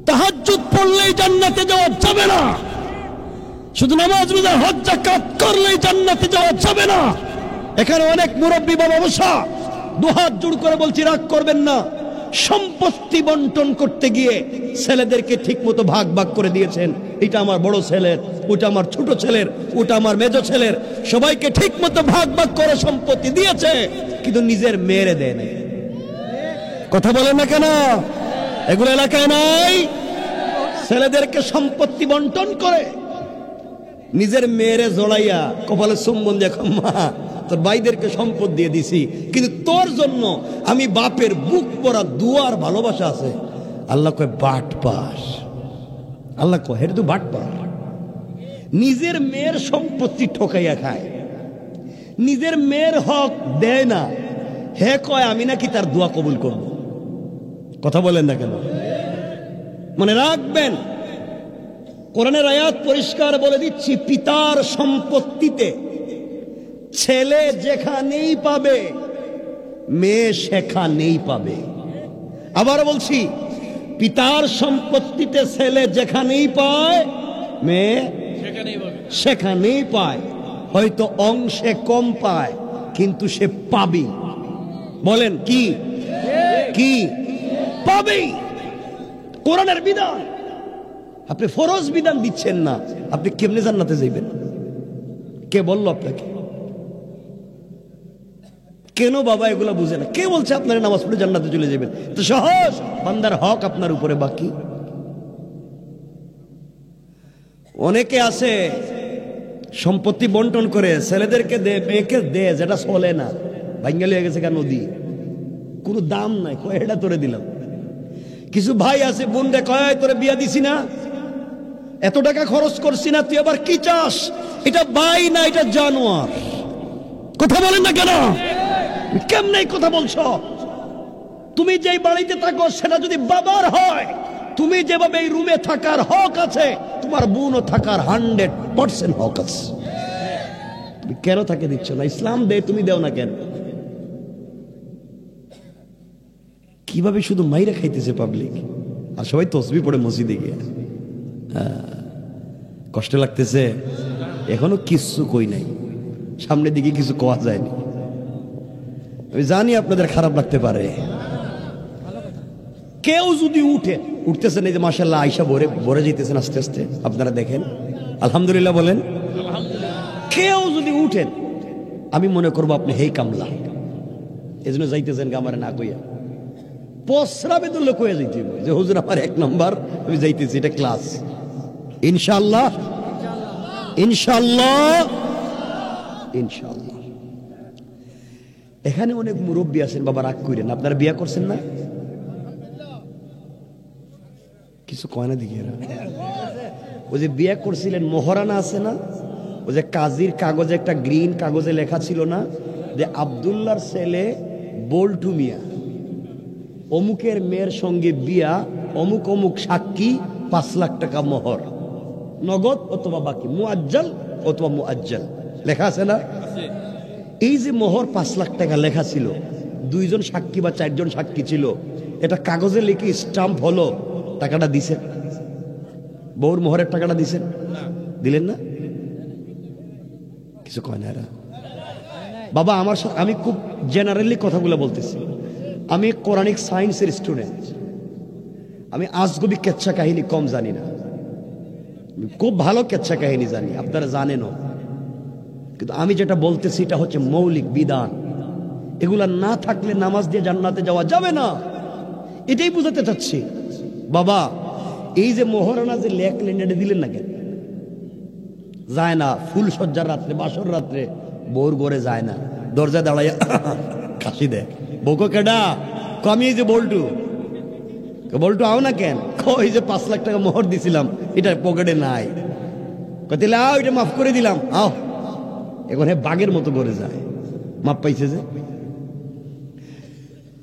তাহাজ্জুদ পড়লেই জান্নাতে যাওয়া যাবে না, শুধু নামাজ রোজা হজ যাকাত করলেই জান্নাতে যাওয়া যাবে না। এখানে অনেক মুরব্বী বাবা বসা, দুহাত জোড় করে বলছি, রাগ করবেন না। সম্পত্তি বন্টন করতে গিয়ে ছেলেদেরকে ঠিক মতো ভাগ ভাগ করে দিয়েছেন। এটা আমার বড় ছেলের, ওটা আমার ছোট ছেলের, ওটা আমার মেজো ছেলের, সবাইকে ঠিক মতো ভাগ ভাগ করে সম্পত্তি দিয়েছে, কিন্তু নিজের মেয়েরে দেয় নাই। কথা বলেন না কেন? এগুলো এলাকায় নাই। ছেলেদেরকে সম্পত্তি বন্টন করে নিজের মেয়েরে জড়াইয়া কপালে চুম্বন দেখো, মা তোর ভাইদেরকে সম্পদ দিয়ে দিছি, কিন্তু তোর জন্য আমি বাপের বুক পড়া দুয়ার ভালোবাসা আছে। আল্লাহ কয় বাট পাস, আল্লাহ কয় হেরে তুই বাট পাস। নিজের মেয়ের সম্পত্তি ঠকাইয়া খায়, নিজের মেয়ের হক দেয় না, হে কয় আমি নাকি তার দোয়া কবুল করব। কথা বলেন না কেন? মনে রাখবেন, কোরআনের আয়াত পরিষ্কার বলে দিচ্ছি, পিতার সম্পত্তিতে ছেলে যেখানেই পাবে মেয়ে সেখানেই পাবে। আবার বলছি, পিতার সম্পত্তিতে ছেলে যেখানেই পায় মেয়ে সেখানেই পায়। হয়তো অংশে কম পায়, কিন্তু সে পাবে। বলেন কি কি পাবেই। কোরআনের বিধান, আপনি ফরজ বিধান দিচ্ছেন না, আপনি কেমনে জান্নাতে যাইবেন? কে বলল আপনাকে? কেন বাবা এগুলা বুঝে না? কে বলছে আপনার নামাজ পড়ে জান্নাতে চলে যাবেন? তো সহজ, বান্দার হক আপনার উপরে বাকি। অনেকে আছে সম্পত্তি বন্টন করে ছেলেদেরকে দে, মেয়েকে দে, যেটা চলে না, ভাঙ্গালি হয়ে গেছে কেন নদী, কোনো দাম নাই, কয়টা তোরে দিলাম। কিছু ভাই আছে বোন রে কয় তোরে বিয়া দিছি না, এত টাকা খরচ করছি না, তুই আবার কি চাস? এটা ভাই না, এটা জানোয়ার। কথা বলেন না কেন? কেমনে কথা বলছো? তুমি যেই বাড়িতে থাকো সেটা যদি বাবার হয়, তুমি যেভাবে এই রুমে থাকার হক আছে, তোমার বোনও থাকার 100% হক আছে। তুমি কেন তাকে দিচ্ছ না? ইসলাম দে, তুমি দেও না কেন? কিভাবে শুধু মাইরা খাইতেছে পাবলিক, আর সবাই তসবিহ পড়ে মসজিদে গিয়ে। কষ্ট লাগতেছে। এখনো কিচ্ছু কই নাই, সামনের দিকে কিছু কোয়া যায়নি। আমি জানি আপনাদের খারাপ লাগতে পারে। কেউ যদি উঠতেছেন, এই যে মাশাআল্লাহ আয়েশা ভরে যেতেছেন আস্তে আস্তে, আপনারা দেখেন, আলহামদুলিল্লাহ বলেন। কেউ যদি উঠেন, আমি মনে করবো আপনি হেই কামলা, এই জন্য যাইতেছেন আমারে না কইয়া। প্রস্রাবে তুললে কয়ে যাইতে যে হুজুর আমার 1 নম্বর, আমি যাইতেছি, এটা ক্লাস। ইনশাআল্লাহ ইনশাআল্লাহ ইনশাআল্লাহ। এখানে অনেক মুরব্বী আছেন, বাবা রাগ করেন, আপনারা বিয়া করছেন না? কিছু কয় না দিকে। ওই যে বিয়া করছিলেন, মোহরানা আছে না, ওই যে কাজীর কাগজে একটা গ্রিন কাগজে লেখা ছিল না যে আব্দুল্লাহর ছেলে বল্টু মিয়া অমুকের মেয়ের সঙ্গে বিয়া, অমুক অমুক সাক্ষী, 5 লাখ টাকা মোহর, নগদ অথবা বাকি, মুআজ্জাল অথবা মুআজ্জাল, লেখা আছে না? এই যে মোহর 5 লাখ টাকা লেখা ছিল, 2 জন সাক্ষী বা 4 জন সাক্ষী ছিল, এটা কাগজে লিখে স্টাম্প হলো, টাকাটা দিছেন? বউর মোহরের টাকাটা দিছেন? দিলেন না? কিছু কয় না এরা। বাবা আমার আমি খুব জেনারেলি কথাগুলো বলতেছি। আমি কোরআনিক সায়েন্সের স্টুডেন্ট, আমি আজগুবি কেচ্ছা কাহিনী কম জানি না, খুব ভালো কেচ্ছা কাহিনী জানি, আপনারা জানেনও। কিন্তু আমি যেটা বলতেছি এটা হচ্ছে মৌলিক বিধান। এগুলা না থাকলে নামাজ দিয়ে জান্নাতে যাওয়া যাবে না, এটাই বুঝাতে চাচ্ছি। বাবা এই যে মোহরানা যে লেখলেন, এটা দিলেন না কেন? যায় না ফুল সজ্জার রাত্রে, বাসর রাত্রে বউর ঘরে যায় না, দরজা দাঁড়াইয়া কাশি দেয়। বউকে কেডা? আমি এই যে বল্টু। বল্টু আও না কেন? এই যে 5 লাখ টাকা মোহর দিছিলাম, এটা পকেটে নাই। তাহলে আও, এটা মাফ করে দিলাম, আও। এখন বাঘের মতো করে যায়, মাপ পাইছে যে।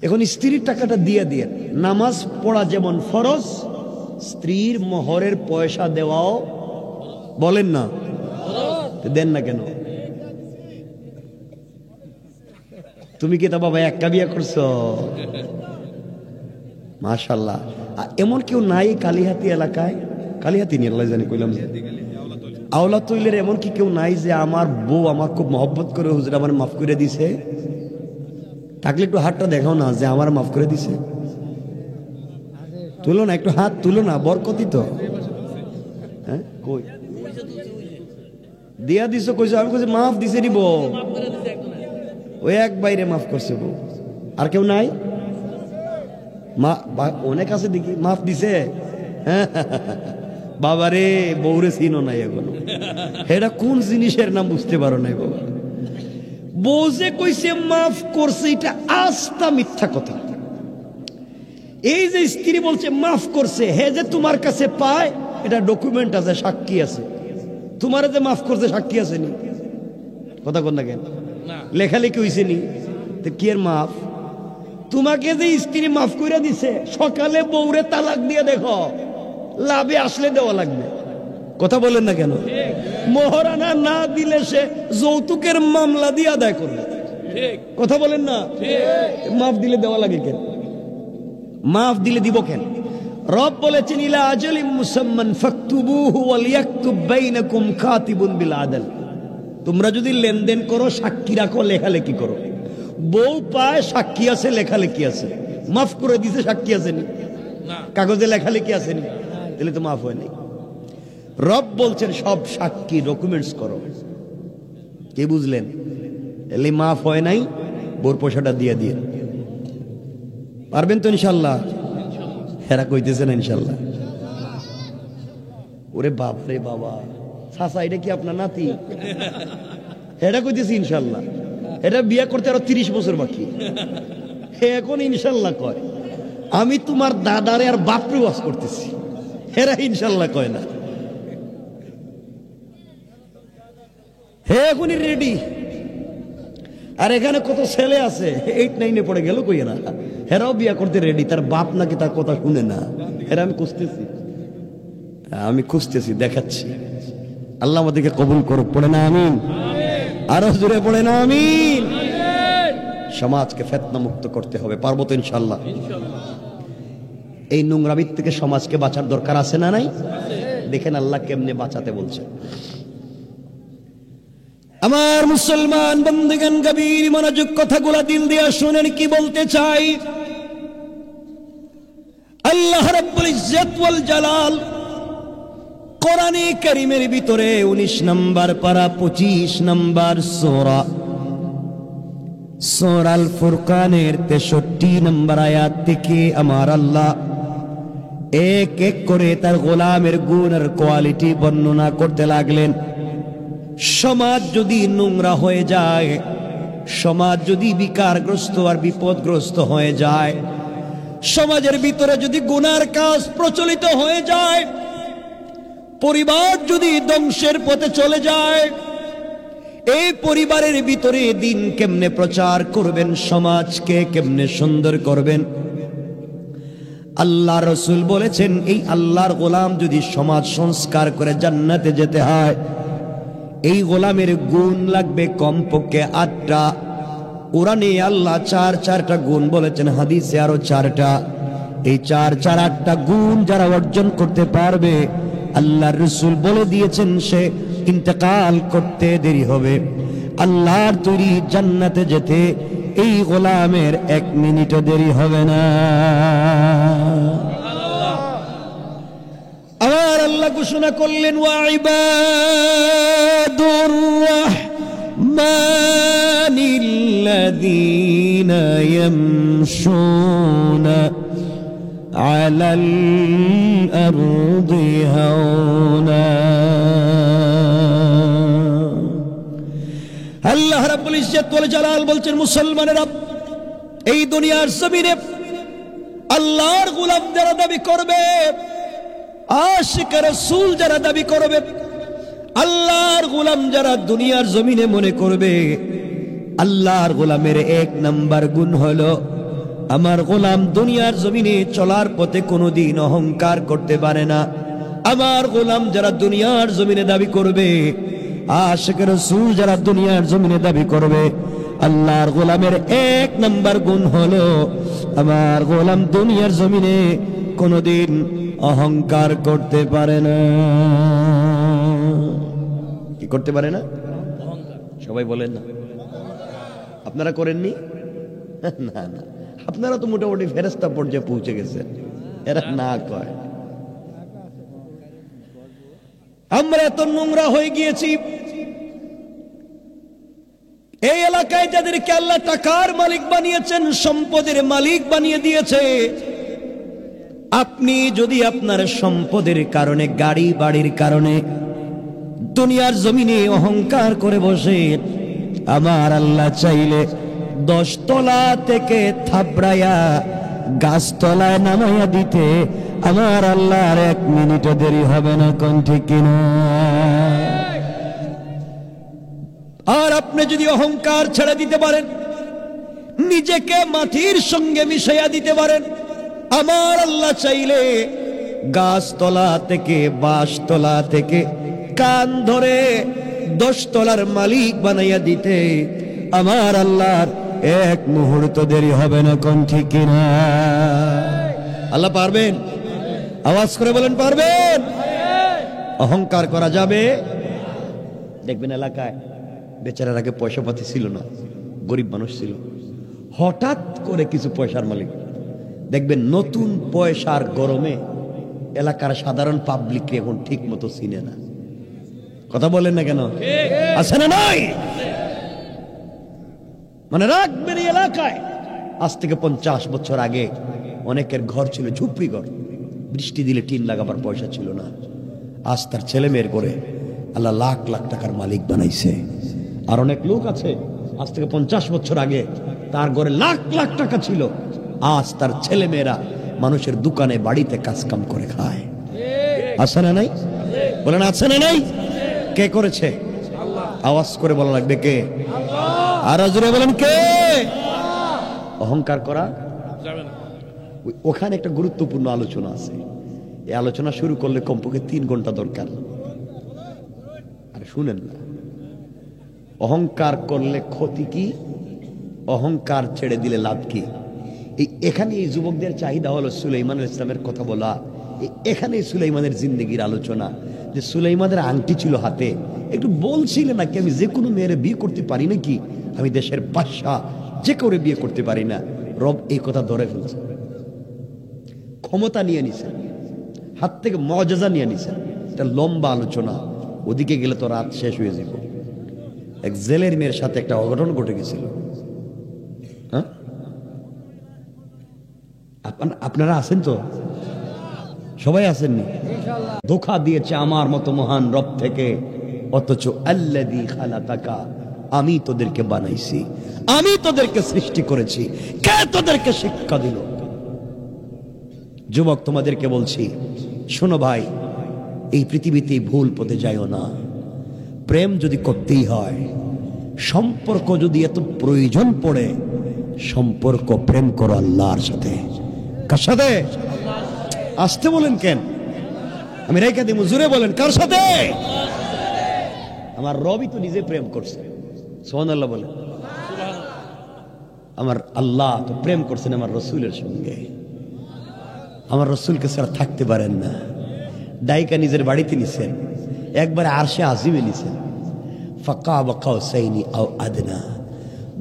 এখন স্ত্রীর টাকাটা দিয়ে দিয়ে নামাজ পড়া যেমন ফরজ, স্ত্রীর মোহরের পয়সা দেওয়াও, বলেন না, দেন না কেন? তুমি কি তা বাবা 1 বিয়া করছো? মাশাআল্লাহ। এমন কেউ নাই কালিহাতি এলাকায়, কালিহাতি নিয়ে আল্লাহ জানি কইলাম, আওলা তৈলের এমন কি কেউ নাই যে আমার বউ আমার খুব মহব্বত করে হুজুর আমার মাফ করে দিছে? থাকলে একটু হাতটা দেখাও না যে আমার মাফ করে দিছে। তুলো না, একটু হাত তুলো না, বরকতি তো। হ্যাঁ কই দিয়া দিছো কইছো? আমি কইছি মাফ দিছে নি বউ, ওই এক বাইরে মাফ করছে বউ, আর কেউ নাই? অনেক আছে দেখি মাফ দিছে। বাবারে বউরে চিনো নাই এখনো, এটা কোন জিনিসের নাম বুঝতে পারো নাই বাবা। বউ যে কইছে মাফ করছে এটা আস্তা মিথ্যা কথা। এই যে স্ত্রী বলছে মাফ করছে, হে যে তোমার কাছে পায় এটা ডকুমেন্ট আছে, সাক্ষী আছে। তোমার যে মাফ করছে সাক্ষী আছে নি? কথা কন না কেন? লেখালেখি হইছে নি? তো কি এর মাফ? তোমাকে যে স্ত্রী মাফ করে দিছে, সকালে বউরে তালাক দিয়ে দেখো, লাভে আসলে দেওয়া লাগবে। কথা বলেন না কেন? মোহরানা না দিলে সে যৌতুকের মামলা দিয়ে আদায় করবে। কথা বলেন না? মাফ দিলে দেওয়া লাগে কেন? মাফ দিলে দিব কেন? রব বলেছেন ইলা আজালিম মুসাম্মান ফাকতুবুহু ওয়াল ইয়াকতুব বাইনাকুম কাতিবুন বিল আদল। তোমরা যদি লেনদেন করো সাক্ষী রাখো, লেখালেখি করো। বউ পায় সাক্ষী আছে, লেখালেখি আছে। মাফ করে দিছে সাক্ষী আছে নি? কাগজে লেখালেখি আছে নি? তাহলে তো মাফ হয়নি। রব বলছেন সব সাক্ষী ডকুমেন্টস করো। কে বুঝলেন? এলে মাফ হয় নাই, বোর পয়সাটা দিয়ে দিয়ে পারবেন তো ইনশাল্লাহ? হেরা কইতেছে না ইনশাল্লাহ? ওরে বাবা রে বাবা, চাচা এটা কি আপনার নাতি? হেরা কইতেছি ইনশাল্লাহ। এটা বিয়ে করতে আরো 30 বছর বাকি, এখন ইনশাল্লাহ কয়। আমি তোমার দাদারে আর বাপরে ওয়াজ করতেছি, হেরা ইনশাল্লাহ কয় না। হে এখনই রেডি। আর এখানে কত ছেলে আছে 8, 9-এ পড়ে গেল, কই না হেরাও বিয়া করতে রেডি। তার বাপ নাকি তার কথা শুনে না। হেরা আমি খুঁজতেছি, দেখাচ্ছি। আল্লাহ আমাদেরকে কবুল করুক। পড়ে না আমিন? আরো জোরে পড়ে না আমিন? সমাজকে ফিতনা মুক্ত করতে হবে, পারবো তো ইনশাল্লাহ? এই নোংরামির থেকে সমাজকে বাঁচার দরকার আছে না নাই? দেখেন আল্লাহ কেমনে বাঁচাতে বলছে। আমার মুসলমান বন্ধুগণ, গভীর মনোযোগ কথাগুলা দিল দিয়া শুনেন কি বলতে চাই। আল্লাহ রাব্বুল ইজ্জত ওয়াল জালাল কোরআনে কারীমের ভিতরে 19 নম্বর পারা 25 নম্বর সূরা সূরাল ফুরকানের 63 নম্বর আয়াত থেকে আমার আল্লাহ এক এক করে তার গোলামের গুণ আর কোয়ালিটি বর্ণনা করতে লাগলেন। সমাজ যদি নোংরা হয়ে যায়, সমাজ যদি বিকারগ্রস্ত আর বিপদগ্রস্ত হয়ে যায়, সমাজের ভিতরে যদি গুনার কাজ প্রচলিত হয়ে যায়, পরিবার যদি ধ্বংসের পথে চলে যায়, এই পরিবারের ভিতরে দিন কেমনে প্রচার করবেন, সমাজকে কেমনে সুন্দর করবেন? আল্লাহ রসুল বলেছেন এই আল্লাহর গোলাম যদি সমাজ সংস্কার করে জান্নাতে যেতে হয়, এই গোলামের গুণ লাগবে কমপক্ষে 8টা। কোরআনে আল্লাহ 4-4টা গুণ বলেছেন, হাদিসে আরো 4টা। এই 4-8টা গুণ যারা অর্জন করতে পারবে, আল্লাহর রাসূল বলে দিয়েছেন সে ইন্তেকাল করতে দেরি হবে। আল্লাহর তৈরি জান্নাতে যেতে এই গোলামের 1 মিনিটও দেরি হবে না। আর আল্লাহ ঘোষণা করলেন, ওয়া ইবাদুর রাহমানিল্লাযীনা ইয়ামশুনা আলাল আরদি হাওনা। আল্লাহ রাব্বুল ইজ্জত ওয়াল জালাল বলছেন, মুসলমানেরা এই দুনিয়ার জমিনে আল্লাহর গোলাম যারা দাবি করবে, আশিক রাসূল যারা দাবি করবে, আল্লাহর গোলাম যারা দুনিয়ার জমিনে মনে করবে, আল্লাহর গোলামের 1 নাম্বার গুণ হলো আমার গোলাম দুনিয়ার জমিনে চলার পথে কোনোদিন অহংকার করতে পারে না। আমার গোলাম যারা দুনিয়ার জমিনে দাবি করবে, আশিক রাসূল যারা দুনিয়ার জমিনে দাবি করবে, আল্লাহর গোলামের 1 নাম্বার গুণ হলো আমার গোলাম দুনিয়ার জমিনে কোনোদিন অহংকার করতে পারে না। কি করতে পারে না? সবাই বলেন না, আপনারা করেননি? না না, আপনারা তো মোটামুটি ফেরেশতা পর্যায়ে পৌঁছে গেছেন, এরা না কয়। আমরা এত নোংরা হয়ে গিয়েছি, এই এলাকায় যাদেরকে আল্লাহ টাকার মালিক বানিয়েছেন, সম্পদের মালিক বানিয়ে দিয়েছে, আপনি যদি আপনার সম্পদের কারণে, গাড়ি বাড়ির কারণে দুনিয়ার জমিনে অহংকার করে বসে, আমার আল্লাহ চাইলে 10 তলা থেকে থাবড়াইয়া গাছতলায় নামাইয়া দিতে আমার আল্লাহর 1 মিনিটও দেরি হবে না। কোন ঠিক কিনা? আর আপনি যদি অহংকার ছেড়ে দিতে পারেন, নিজেকে মাটির সঙ্গে মিশাইয়া দিতে পারেন, আমার আল্লাহ চাইলে গাছতলা থেকে, বাঁশতলা থেকে কান ধরে 10 তলার মালিক বানাইয়া দিতে আমার আল্লাহর 1 মুহূর্ত দেরি হবে না। কোন ঠিক কিনা? আল্লাহ পারবেন? আওয়াজ করে বলেন পারবেন? অহংকার করা যাবে? দেখবেন এলাকায় বেচারার আগে পয়সা পাতি ছিল না, গরিব মানুষ ছিল, হঠাৎ করে কিছু পয়সার মালিক, দেখবেন নতুন পয়সার গরমে এলাকার সাধারণ পাবলিক এখন ঠিক মতো চিনে না। কথা বলেন না কেন? আছে না নাই? মানে রাখবেন এই এলাকায় আজ থেকে 50 বছর আগে অনেকের ঘর ছিল ঝুপড়ি ঘর, বৃষ্টি দিলে টিন লাগাবার পয়সা ছিল না। আজ তার ছেলে মেয়ের করে আল্লাহ লাখ লাখ টাকার মালিক বানাইছে। আর অনেক লোক আছে আজ থেকে 50 বছর আগে তার ঘরে লাখ লাখ টাকা ছিল, আজ তার ছেলে মেয়েরা মানুষের দোকানে বাড়িতে কাজ কাম করে খায়। আছে না নাই? বলেন আছে না নাই? কে করেছে? আওয়াজ করে বলা লাগবে কে? আর জোরে বলেন কে? অহংকার করা যাবে না। ওখানে একটা গুরুত্বপূর্ণ আলোচনা আছে, এই আলোচনা শুরু করলে কমপক্ষে 3 ঘন্টা দরকার। আরে শুনেন না, অহংকার করলে ক্ষতি কি, অহংকার ছেড়ে দিলে লাভ কি? এখানে এই যুবকদের চাহিদা হলো সুলাইমান ইসলামের কথা বলা, এখানে সুলাইমানের জিন্দগির আলোচনা, যে সুলাইমানের আংটি ছিল হাতে, একটু বলছিলেন নাকি আমি যে কোনো মেয়ের বিয়ে করতে পারি নাকি, আমি দেশের বাদশাহ, যে করে বিয়ে করতে পারি না। রব এই কথা ধরে ফেলছে, ক্ষমতা নিয়ে নিছেন, হাত থেকে মর্যাদা নিয়ে নিছেন। এটা লম্বা আলোচনা, ওদিকে গেলে তো রাত শেষ হয়ে যাব। এক জেলের মেয়ের সাথে একটা অঘটন ঘটে গেছিল। হ্যাঁ, আপনারা আছেন তো? সবাই আসেননি? ধোঁকা দিয়েছে আমার মতো মহান রব থেকে, অথচ আল্লাযী খালাকাকা, আমি তোদেরকে বানাইছি, আমি তোদেরকে সৃষ্টি করেছি, কে তোদেরকে শিক্ষা দিল? যুবক তোমাদেরকে বলছি, শোনো ভাই, এই পৃথিবীতে ভুল পথে যাইও না। প্রেম যদি করতেই হয়, সম্পর্ক যদি এত প্রয়োজন পড়ে, সম্পর্ক প্রেম করো আল্লাহর সাথে। কার সাথে? আসতে বলেন কেন? আমি রেখে দিব, জোরে বলেন কার সাথে? আমার রবি তো নিজে প্রেম করছে, সুবহানাল্লাহ বলেন। আমার আল্লাহ তো প্রেম করছেন আমার রসুলের সঙ্গে, আমার রসুলকে ছাড়া থাকতে পারেন না। ডাইকা নিজের বাড়িতে নিছেন, একবার আরশে আজিমে নিছেন, ফাকা কাউসাইনি আও আদনা।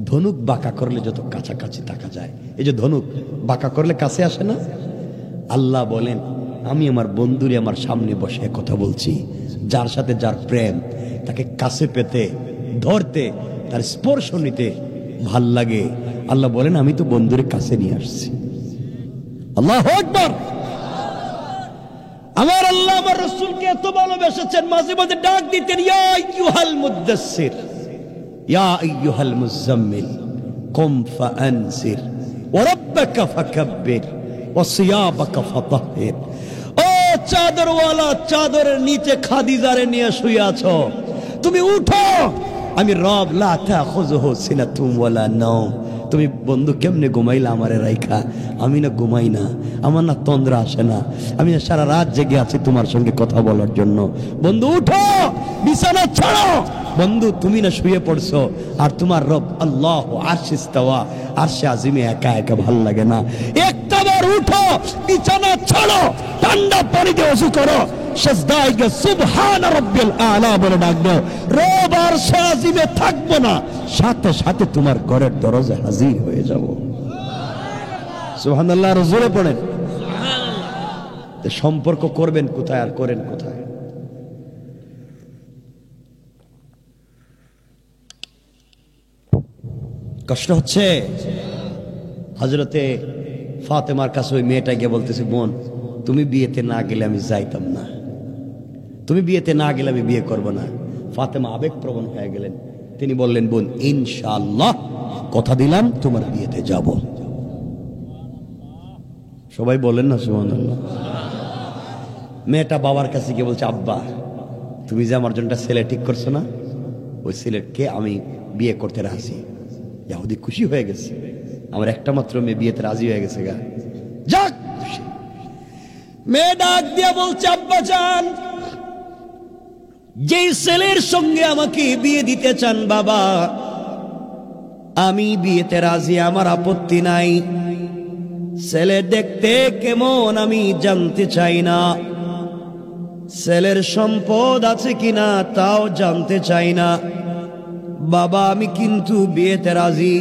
ধনুক বাঁকা করলে যত কাছাকাছি থাকা যায়, এই যে ধনুক বাঁকা করলে কাছে আসে না, আল্লাহ বলেন আমি আমার বন্ধুরে আমার সামনে বসে কথা বলছি, যার সাথে যার প্রেম, তাকে কাছে পেতে, ধরতে, তার স্পর্শ নিতে ভাল লাগে। আল্লাহ বলেন আমি তো বন্ধুরে কাছে নিয়ে আসছি। আল্লাহু আকবার। আমার আল্লাহ আমার রাসূলকে এত ভালোবেসেছেন, মাঝে মাঝে ডাক দিতেন, ইয়া আইয়ুহাল মুদ্দাসসির, ইয়া আইয়ুহাল মুজাম্মিল, কুম ফাআনসির, ওয়া রাব্বাকা ফাকাব্বির, ওয়া সিয়াবাকা ফাতাহহির। ও চাদরওয়ালা, চাদরের নিচে খাদিজারে নিয়ে শুয়ে আছো, তুমি উঠো, আমি রব লা তাখুযুহু সিনাতুম ওয়ালা নাওম। তুমি বন্ধু কেমনে ঘুমাইলা আমারে রাইখা? আমি না ঘুমাই না, আমার না তন্দ্রা আসে না, আমি সারা রাত জেগে আছি তোমার সঙ্গে কথা বলার জন্য। বন্ধু উঠো, বিছানা ছাড়ো। বন্ধু তুমি না শুয়ে পড়ছো, আর তোমার রব আল্লাহ আরশে ইস্তাওয়া, আরশে আজিমে একা একা ভাল লাগে না, একটা আবার উঠো, বিছানা ছাড়ো, ঠান্ডা পানিতে ওযু করো, সিজদায় গিয়ে সুবহান রাব্বিল আলা বলে ডাক দাও। রব আর সাজিমে থাকবো না, সাথে সাথে তোমার ঘরের দরজায় হাজির হয়ে যাব। সুবহানাল্লাহ, আর জোরে পড়েন। সম্পর্ক করবেন কোথায় আর করেন কোথায়? কষ্ট হচ্ছে? হযরতে ফাতেমার কাছে ওই মেয়েটা গিয়ে বলতেছে, বোন তুমি বিয়েতে না গেলে আমি যাইতাম না, তুমি বিয়েতে না গেলে আমি বিয়ে করব না। ফাতেমা আবেগপ্রবণ হয়ে গেলেন। তিনি বললেন, বোন ইনশাআল্লাহ কথা দিলাম তোমার বিয়েতে যাব। সবাই বলেন না সুবহানাল্লাহ। মেয়েটা বাবার কাছে গিয়ে বলছে, আব্বা তুমি যে আমার জন্য ছেলে ঠিক করছো না, ওই ছেলেকে আমি বিয়ে করতে রাজি। ইহুদি খুশি হয়ে গেছে, আমার একটা মাত্র মেয়ে বিয়েতে রাজি হয়ে গেছে গা, যাক। মেয়ে ডাক দিয়া বলছে, আব্বা জান, যেই ছেলের সঙ্গে আমাকে বিয়ে দিতে চান বাবা, আমি বিয়েতে রাজি, আমার আপত্তি নাই। ছেলে দেখতে কেমন আমি জানতে চাই না, ছেলের সম্পদ আছে কিনা তাও জানতে চাই না, বাবা আমি কিন্তু বিয়েতে রাজি।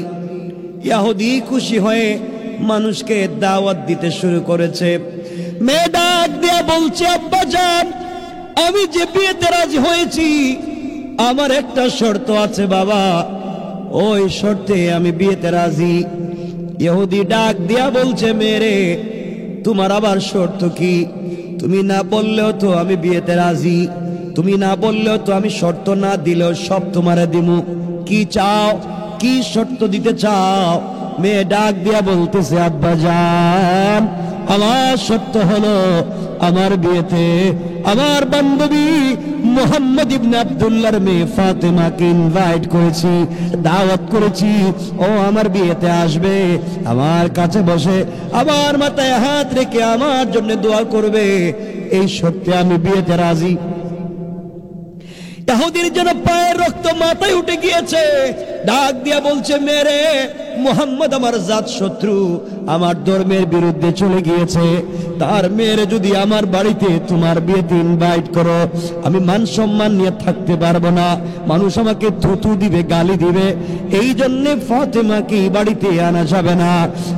ইহুদি খুশি হয়ে মানুষকে দাওয়াত দিতে শুরু করেছে। মেয়ে ডাক দিয়া বলছে, আব্বা জান, আমি যে বিয়েতে রাজি হয়েছি, আমার একটা শর্ত আছে বাবা, ওই শর্তে আমি বিয়েতে রাজি। ইহুদি ডাক দিয়া বলছে, মেরে তোমার আবার শর্ত কি? তুমি না বললেও তো আমি বিয়েতে রাজি, তুমি না বললেও তো আমি শর্ত না দিলেও সব তোমারে দিমু, কি চাও, কি শর্ত দিতে চাও? মেয়ে ডাক দিয়া বলতেছে, আব্বা জান, আমার শর্ত হলো আমার বিয়েতে আমার বান্ধবী মুহাম্মদ ইবনে আব্দুল্লাহর মেয়ে ফাতেমাকে ইনভাইট করেছি, দাওয়াত করেছি, ও আমার বিয়েতে আসবে, আমার কাছে বসে আমার মাথায় হাত রেখে আমার জন্য দোয়া করবে, এই শর্তে আমি বিয়েতে রাজি। ইহুদির যেন পায়ের রক্ত মাথায় উঠে গিয়েছে। ডাক দিয়া বলছে, মেরে মুহাম্মদ আমার জাত শত্রু, আমার ধর্মের বিরুদ্ধে চলে গিয়েছে, তার মেয়েরে যদি আমার বাড়িতে তোমার বিয়েতে ইনভাইট করো, আমি মান সম্মান নিয়ে থাকতে পারবো না, মানুষ আমাকে থুতু দিবে, গালি দিবে, এই জন্যে ফাতেমাকে বাড়িতে আনা যাবে না।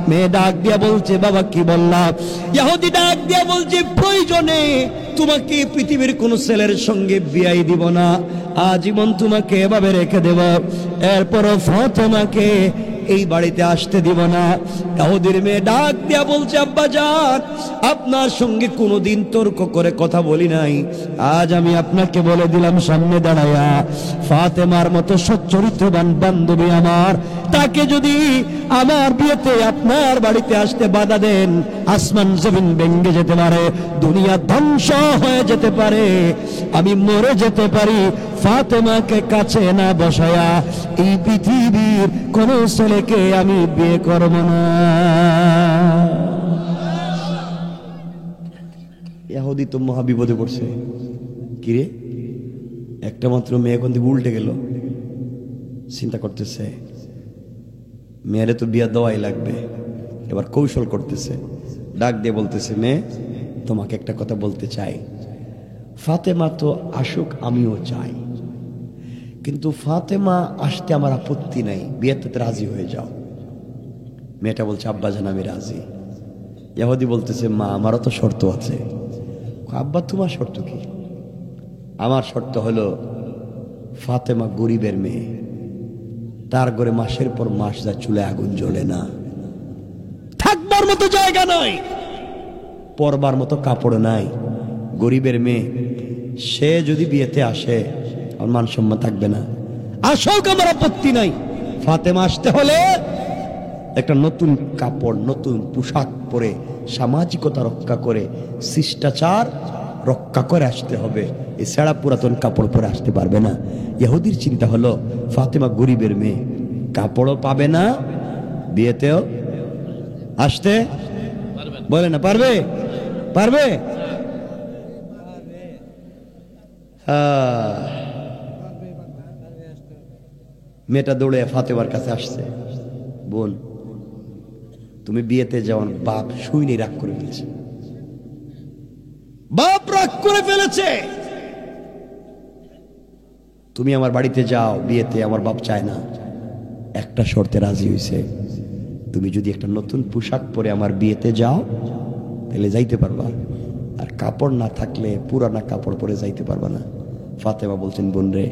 মেয়ে ডাক দিয়া বলছে, বাবা কি বললাম? ইহুদি ডাক দিয়া বলছে, প্রয়োজনে তোমাকে পৃথিবীর কোন ছেলের সঙ্গে বিয়ে দিব না, আজীবন তোমাকে এভাবে রেখে দেব, এরপরও ফাতেমাকে এই বাড়িতে আসতে দিব না। ইহুদির মেয়ে ডাক দিয়া বলছে, আব্বা জান, আপনার সঙ্গে কোনোদিন তর্ক করে কথা বলি নাই, আজ আমি আপনাকে বলে দিলাম সামনে দাঁড়ায়া, ফাতেমার মতো সচ্চরিত্রবান বান্ধবী আমার, তাকে যদি আমার বিয়েতে আপনার বাড়িতে আসতে বাধা দেন, আসমান জমিন ভেঙে যেতে পারে, দুনিয়া ধ্বংস হয়ে যেতে পারে, আমি মরে যেতে পারি, ফাতেমাকে কাছে না বসায়া এই পৃথিবীর কোন ছেলেকে আমি বিয়ে করব না। ইহুদি তো মহা বিপদে পড়ছে। কিরে, একটা মাত্র মেয়ে এখন থেকে উল্টে গেল, চিন্তা করতেছে মেয়েরে তো বিয়া দেওয়াই লাগবে, এবার কৌশল করতেছে। ডাক দিয়ে বলতেছে, মেয়ে তোমাকে একটা কথা বলতে চাই, ফাতেমা তো আসুক, আমিও চাই, কিন্তু ফাতেমা আসতে আমার আপত্তি নাই, বিয়েতে রাজি হয়ে যাও। মেয়েটা বলছে, আব্বা জান আমি রাজি। ইহুদি বলতেছে, মা আমারও তো শর্ত আছে। আব্বা তোমার শর্ত কি? আমার শর্ত হলো ফাতেমা গরিবের মেয়ে, তার ঘরে মাসের পর মাস যা চুলে আগুন জ্বলে না, থাকবার মতো জায়গা নাই, পরবার মতো কাপড় নাই, গরিবের মেয়ে, সে যদি বিয়েতে আসে আর মান সম্মান থাকবে না, আসুক আমার আপত্তি নাই, ফাতেমা আসতে হলে একটা নতুন কাপড়, নতুন পোশাক পরে, সামাজিকতা রক্ষা করে, শিষ্টাচার রক্ষা করে আসতে হবে, এছাড়া পুরাতন কাপড় পরে আসতে পারবে না। ইহুদির চিন্তা হলো ফাতেমা গরিবের মেয়ে, কাপড়ও পাবে না, বিয়েতেও আসতে বলে না, পারবে পারবে মেয়েটা দৌড়ে ফাতেমার কাছে আসছে, বোন তুমি বিয়েতে যাওয়ার বাপ শুইনি রাগ করে ফেলেছে, বাপ রাগ করে ফেলেছে। তুমি আমার বাড়িতে যাও বিয়েতে, আমার বাপ চায় না, একটা শর্তে রাজি হয়েছে, তুমি যদি একটা নতুন পোশাক পরে আমার বিয়েতে যাও তাহলে যাইতে পারবা, আর কাপড় না থাকলে পুরানা কাপড় পরে যাইতে পারবা না। ফাতেমা বলছেন, বোন রে,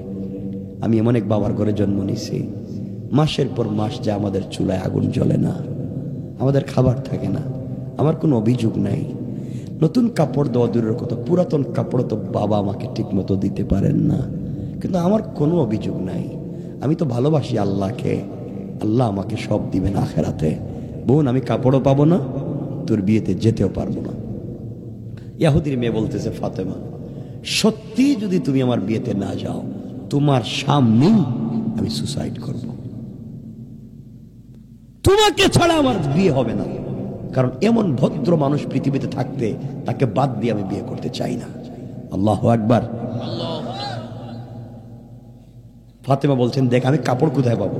আমি এমন এক বাবার ঘরে জন্ম নিছি, মাসের পর মাস যে আমাদের চুলায় আগুন জ্বলে না, আমাদের খাবার থাকে না, আমার কোনো অভিযোগ নাই। নতুন কাপড় দেওয়া দূরের কথা, পুরাতন কাপড় তো বাবা আমাকে ঠিক মতো দিতে পারেন না, কিন্তু আমার কোনো অভিযোগ নাই। আমি তো ভালোবাসি আল্লাহকে, আল্লাহ আমাকে সব দিবেন আখেরাতে। বোন, আমি কাপড়ও পাবো না, তোর বিয়েতে যেতেও পারবো না। ইহুদির মেয়ে বলতেছে, ফাতেমা সত্যি যদি তুমি আমার বিয়েতে না যাও, তোমার সামনেই আমি সুসাইড করব, তোমাকে ছাড়া আমার বিয়ে হবে না। কারণ এমন ভদ্র মানুষ পৃথিবীতে থাকতে তাকে বাদ দিয়ে আমি বিয়ে করতে চাই না। আল্লাহু আকবার। ফাতেমা বলছেন, দেখ আমি কাপড় কোথায় পাবো,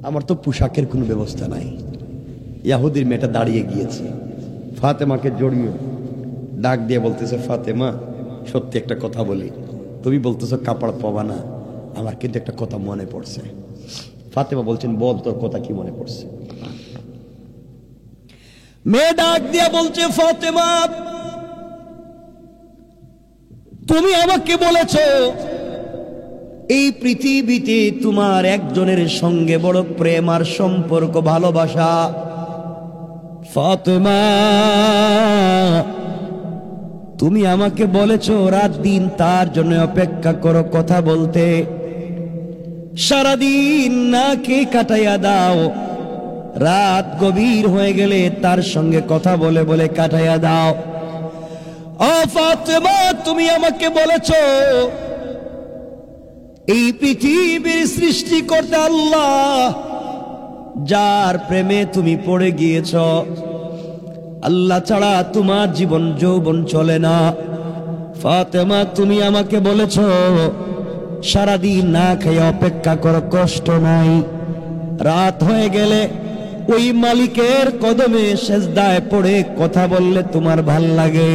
আমার তো পোশাকের কোনো ব্যবস্থা নাই। ইহুদির মেয়েটা দাঁড়িয়ে গিয়েছে, ফাতেমাকে জড়িয়ে ডাক দিয়ে বলতেছে, ফাতেমা সত্যি একটা কথা বলি, তুমি বলতেছো কাপড় পাবা না, আমার কিন্তু একটা কথা মনে পড়ছে। ফাতেমা বলছেন, বল তোর কথা কি মনে পড়ছে। মেয়ে ডাক দিয়া বলছে, ফাতেমা তুমি আমাকে বলেছো এই পৃথিবীতে তোমার একজনের সঙ্গে বড় প্রেম আর সম্পর্ক, ভালোবাসা। ফাতেমা তুমি আমাকে বলেছো রাত দিন তার জন্য অপেক্ষা করো কথা বলতে, সারাদিন না খেয়ে কাটাইয়া দাও, রাত গভীর হয়ে গেলে তার সঙ্গে কথা বলে বলে কাটাইয়া দাও। ও ফাতেমা তুমি আমাকে বলেছো এই পৃথিবীর সৃষ্টিকর্তা আল্লাহ, যার প্রেমে তুমি পড়ে গিয়েছ, আল্লাহ ছাড়া তোমার জীবন যৌবন চলে না। ফাতেমা তুমি আমাকে বলেছ সারাদিন না খেয়ে অপেক্ষা করো, কষ্ট নাই, রাত হয়ে গেলে ওই মালিকের কদমে সেজদায় পড়ে কথা বললে তোমার ভাল লাগে,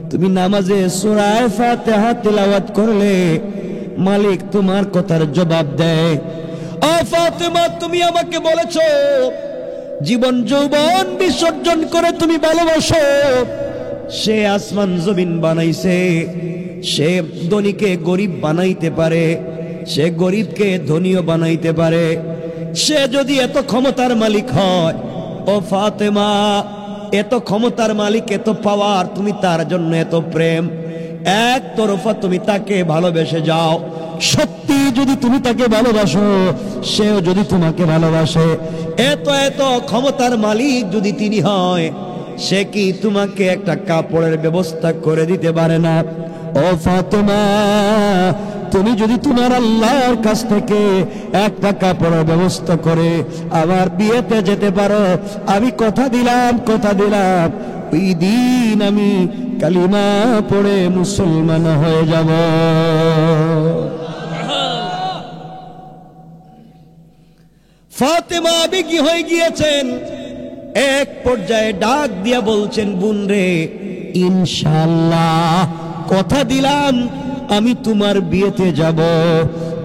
তুমি নামাজে সূরা ফাতিহা তিলাওয়াত করলে মালিক তোমার কথার জবাব দেয়। ও ফাতেমা তুমি আমাকে বলেছ জীবন যৌবন বিসর্জন করে তুমি ভালোবাসো, সে আসমান জমিন বানাইছে, সে ধনীকে গরিব বানাইতে পারে, সে গরিবকে ধনীও বানাইতে পারে, সে যদি এত ক্ষমতার মালিক হয়, ও ফাতেমা এত ক্ষমতার মালিক, এত পাওয়ার, তুমি তার জন্য এত প্রেম, এক তরফা তুমি তাকে ভালোবেসে যাও। সত্যি যদি তুমি তাকে ভালোবাসো, সেও যদি তোমাকে ভালোবাসে, এত এত ক্ষমতার মালিক যদি তিনি হয়, সে কি তোমাকে একটা কাপড়ের ব্যবস্থা করে দিতে পারে না? ও ফাতেমা তুমি যদি তোমার আল্লাহর কাছ থেকে একটা কাপড়ের ব্যবস্থা করে আমার বিয়েতে যেতে পারো, আমি কথা দিলাম ওই দিন আমি কালিমা পড়ে মুসলমান হয়ে যাব। ফাতেমা আবেগী হয়ে গিয়েছেন, এক পর্যায়ে ডাক দিয়া বলছেন, বোন রে ইনশাআল্লাহ কথা দিলাম আমি তোমার বিয়েতে যাব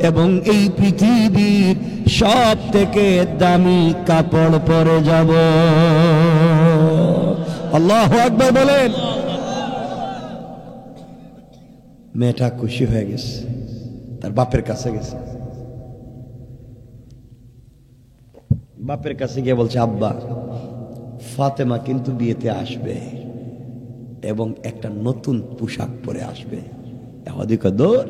এবং এই পৃথিবীর সব থেকে দামি কাপড় পরে যাব। আল্লাহু আকবার বলেন। মেয়েটা খুশি হয়ে গেছে, তার বাপের কাছে গেছে, বাপের কাছে গিয়ে বলছে, আব্বা ফাতেমা কিন্তু বিয়েতে আসবে এবং একটা নতুন পোশাক পরে আসবে। এদিকে দৌড়,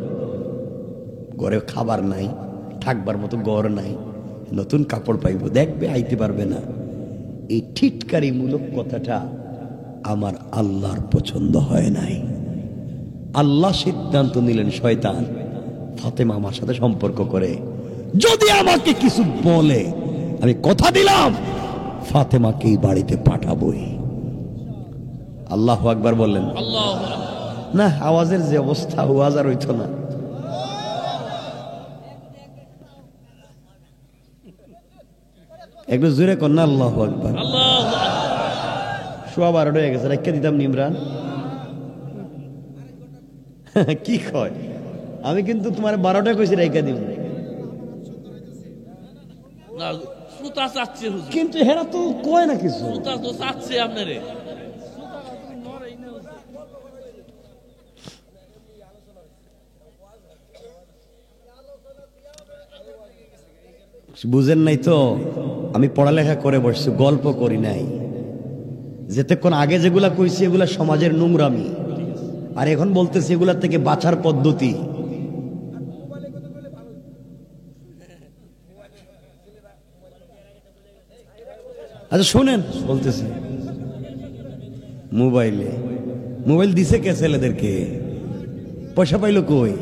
ঘরে খাবার নাই, থাকবার মতো ঘর নাই, নতুন কাপড় পাইব, দেখবে আইতে পারবে না। এই ঠিটকারি মূলক কথাটা আমার আল্লাহর পছন্দ হয় নাই। আল্লাহ সিদ্ধান্ত নিলেন, শয়তান ফাতেমা আমার সাথে সম্পর্ক করে যদি আমাকে কিছু বলে, আমি কথা দিলাম ফাতেমাকে এই বাড়িতে পাঠাবই। আল্লাহু আকবার বললেন। না আওয়াজের যে অবস্থা, আওয়াজ আর হইতো না। একটু জোরে কর না আল্লাহু আকবার। আল্লাহ সোয়া 12টা হয়ে গেছে, রেখে দিতাম নিমরান। কি কয়? আমি কিন্তু তোমার 12টা কইছি রেখে দিব, না সুতা চাচ্ছে হুজুর, কিন্তু হেরা তো কয় না কিছু। সুতা তো চাচ্ছে আপনারে। বুঝেন নাই তো, আমি পড়ালেখা করে বসছি, গল্প করি নাই। যেতক্ষণ আগে যেগুলা কইছি এগুলা সমাজের নোংরামি, আর এখন বলতেছি এগুলা থেকে বাঁচার পদ্ধতি। আচ্ছা শোনেন, বলতেছি মোবাইল দিছে কে ছেলেদেরকে? পয়সা পাইলো কই?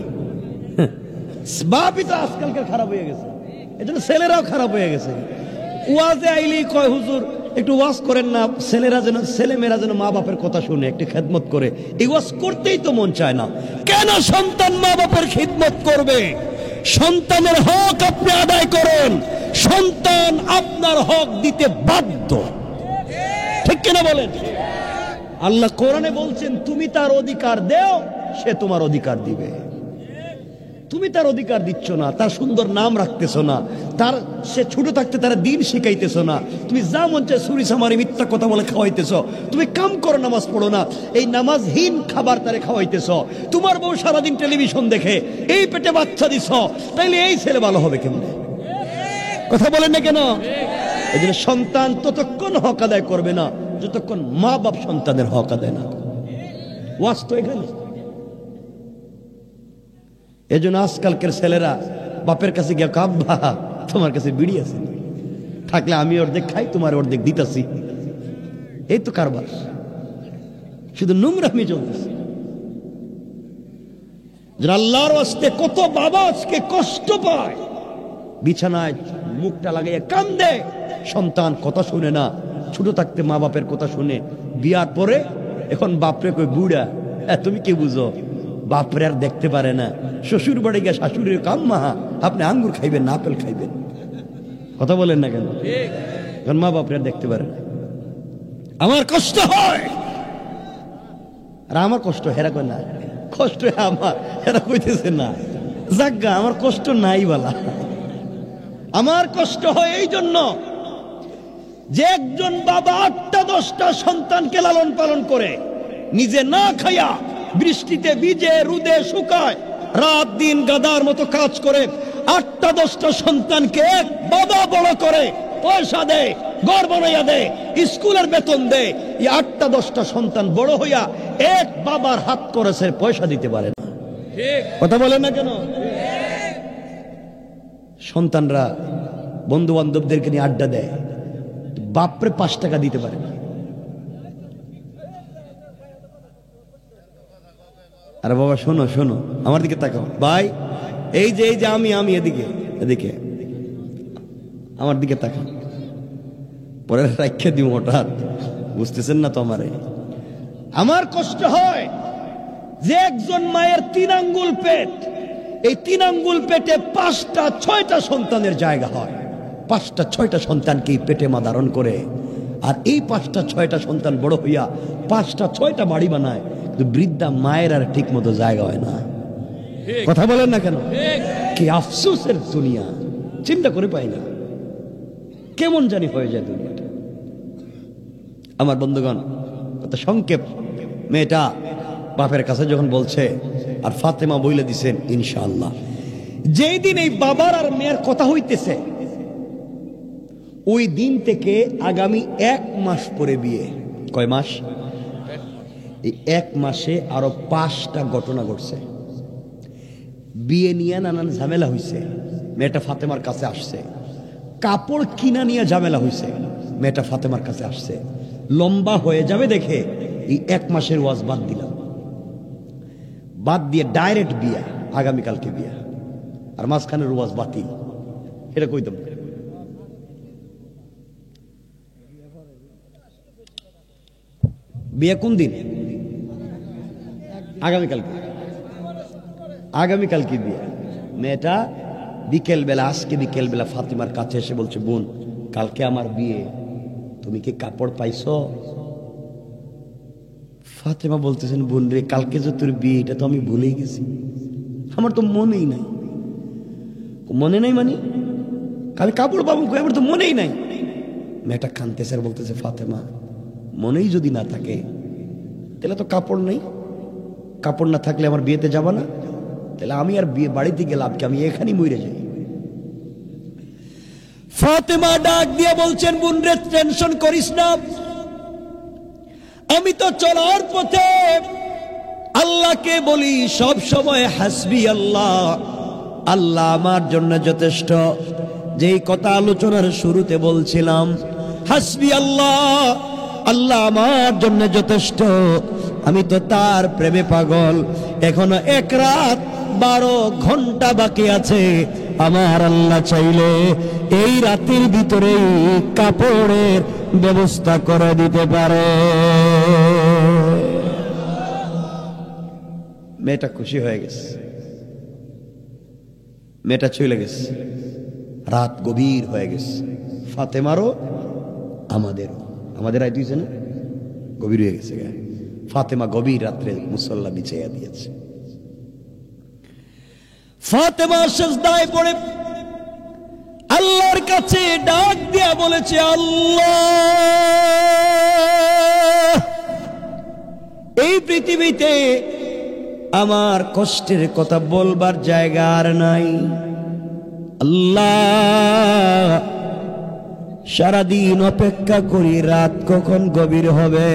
বাপই তো আজকালকার খারাপ হয়ে গেছে, এজন্য ছেলেরাও খারাপ হয়ে গেছে। ওয়াজে আইলেই কয় হুজুর একটু ওয়াজ করেন না, ছেলেমেয়েরা যেন মা বাপের কথা শুনে, একটু খেদমত করে। এই ওয়াজ করতেই তো মন চায় না। কেন সন্তান মা বাপের খিদমত করবে? সন্তানের হক আপনি আদায় করেন, সন্তান আপনার হক দিতে বাধ্য, ঠিক কিনা বলেন? আল্লাহ কোরআনে বলছেন তুমি তার অধিকার দেও, সে তোমার অধিকার দিবে। তুমি তার অধিকার দিচ্ছ না, তার সুন্দর নাম রাখতেছো না, সে ছোট থাকতে তার দিন শিখাইতেছো না। তুমি যা মন চায় সুরি সামারি মিথ্যা কথা বলে খাওয়াইতেছো। তুমি কাম করো, নামাজ পড়ো না, এই নামাজহীন খাবার তারে খাওয়াইতেছো। তোমার বউ সারাদিন টেলিভিশন দেখে, এই পেটে বাচ্চা দিছ, তাইলে এই ছেলে ভালো হবে কেমনে? কথা বলেন না কেন? এই জন্য সন্তান ততক্ষণ হক আদায় করবে না যতক্ষণ মা বাপ সন্তানের হক আদায় না করবে। ওয়াজ তো এখানে। এই জন্য আজকালকার ছেলেরা বাপের কাছে গিয়ে কাব্বা তোমার কাছে বিড়ি আছে, থাকলে আমি অর্ধেক খাই, তোমার অর্ধেক দিতাছি। এই তো কারবার, শুধু নোংরামি চলতেছে। আল্লাহর ওয়াস্তে কত বাবা আজকে কষ্ট পায়, বিছানায় মুখটা লাগাইয়া কান্দে, সন্তান কথা শুনে না। ছোট থাকতে মা বাপের কথা শুনে, বিয়ার পরে এখন বাপরে কই বুড়া, তুমি কি বুঝো? বাপরে আর দেখতে পারে না। শ্বশুর বাড়ি গিয়ে শাশুড়ির কাম্মা আপনি আঙ্গুর খাইবেন না আপেল খাইবেন, কথা বলেন না কেন? এখন মা বাপরে আর দেখতে পারে না। আমার কষ্ট হয়, আর আমার কষ্ট হেরা কয় না, কষ্ট আমার, হেরা কইতেছে না। যাজ্ঞা আমার কষ্ট নাই বলা। আমার কষ্ট হয় এই জন্য যে একজন বাবা 8টা 10টা সন্তানকে লালন পালন করে, নিজে না খাইয়া বৃষ্টিতে ভিজে রোদে শুকায়, রাত দিন গাদার মতো কাজ করে 8টা 10টা সন্তানকে এক বাবা বড় করে, পয়সা দেয়, ঘর বানাইয়া দেয়, স্কুলের বেতন দেয়। এই 8টা 10টা সন্তান বড় হইয়া এক বাবার হাত করেছে পয়সা দিতে পারে না, কথা বলেন না কেন? সন্তানরা বন্ধু বান্ধবদেরকে নিয়ে আড্ডা দেয়, বাপরে 5 টাকা দিতে পারে না। আরে বাবা শোনো শোনো, আমার দিকে তাকাও ভাই, এই যে আমি এদিকে এদিকে আমার দিকে তাকাও, পরে রাখা দিব হঠাৎ, বুঝতেছেন না তো? আমার কষ্ট হয় যে একজন মায়ের 3 আঙ্গুল পেট, এই 3 আঙ্গুল পেটে 5টা 6টা সন্তানের জায়গা হয়। 5টা 6টা সন্তানকে পেটে মা ধারণ করে, আর এই 5টা 6টা সন্তান বড় হইয়া 5টা 6টা বাড়ি বানায়, কিন্তু বৃদ্ধা মায়ের আর ঠিক মতো জায়গা হয় না, কথা বলেন না কেন? কি আফসোসের দুনিয়া, চিন্তা করে পাই না কেমন জানি হয়ে যায় দুনিয়াটা। আমার বন্ধুগণ, কত সংক্ষেপ। মেয়েটা বাপের কাছে যখন বলছে, আর ফাতেমা বইলে দিছেন ইনশাআল্লাহ, যেই দিন এই বাবার আর মেয়ের কথা হইতেছে, ওই দিন থেকে আগামী 1 মাস পরে বিয়ে। কয় মাস? এই 1 মাসে আরো 5টা ঘটনা ঘটছে। বিয়ে নিয়ে নানান ঝামেলা হইছে, মেয়েটা ফাতেমার কাছে আসছে। কাপড় কিনা নিয়ে ঝামেলা হইছে, মেয়েটা ফাতেমার কাছে আসছে। লম্বা হয়ে যাবে দেখে এই 1 মাসের ওয়াজ বাদ দিলাম, বাদ দিয়ে ডাইরেক্ট বিয়া, আগামীকালকে বিয়া, আর মাঝখানের ওয়াজ বাতিল। এটা কইতাম বিয়ে কোন দিন? আগামীকালকে বিয়ে। মেয়েটা বিকেল বেলা, আজকে বিকেল বেলা ফাতিমার কাছে এসে বলছে, বোন কালকে আমার বিয়ে, তুমি কি কাপড় পাইছো? ফাতেমা বলতেছেন, বোন রে, কালকে যে তোর বিয়ে এটা তো আমি ভুলেই গেছি, আমার তো মনেই নাই। মনে নাই মানে কাল কাপড় পাবো, আমার তো মনেই নাই। মেয়েটা কানতেছে আর বলতেছে, ফাতেমা মনেই যদি না থাকে তাহলে তো কাপড় নেই, কাপড় না থাকলে আমার বিয়েতে যাবা না, তাহলে আমি আর বিয়ে বাড়িতে গেলাম কি, আমি এখানেই মরে যাই। ফাতেমা ডাক দিয়ে বলছেন, বোন রে টেনশন করিস না, আমি তো চলার পথে আল্লাহকে বলি সব সময় হাসবি আল্লাহ, আল্লাহ আমার জন্য যথেষ্ট। যেই কথা আলোচনার শুরুতে বলছিলাম, হাসবি আল্লাহ, আল্লাহ আমার জন্য যথেষ্ট, আমি তো তার প্রেমে পাগল। এখনো 1 রাত 12 ঘন্টা বাকি আছে, আমার আল্লাহ চাইলে এই রাতের ভিতরেই কাপড়ের ব্যবস্থা করে দিতে পারে। মেয়েটা খুশি হয়ে গেছে, মেয়েটা চলে গেছে, রাত গভীর হয়ে গেছে, ফাতেমারও আমাদের আইতেছে না, গভীর হয়ে গেছে। ফাতেমা গভীর রাত্রে মুসল্লা বিছাইয়া দিয়েছে। ফাতেমা সিজদায় পড়ে আল্লাহর কাছে ডাক দিয়া বলেছে, আল্লাহ, এই পৃথিবীতে আমার কষ্টের কথা বলবার জায়গা আর নাই। আল্লাহ, সারাদিন অপেক্ষা করি রাত কখন গভীর হবে,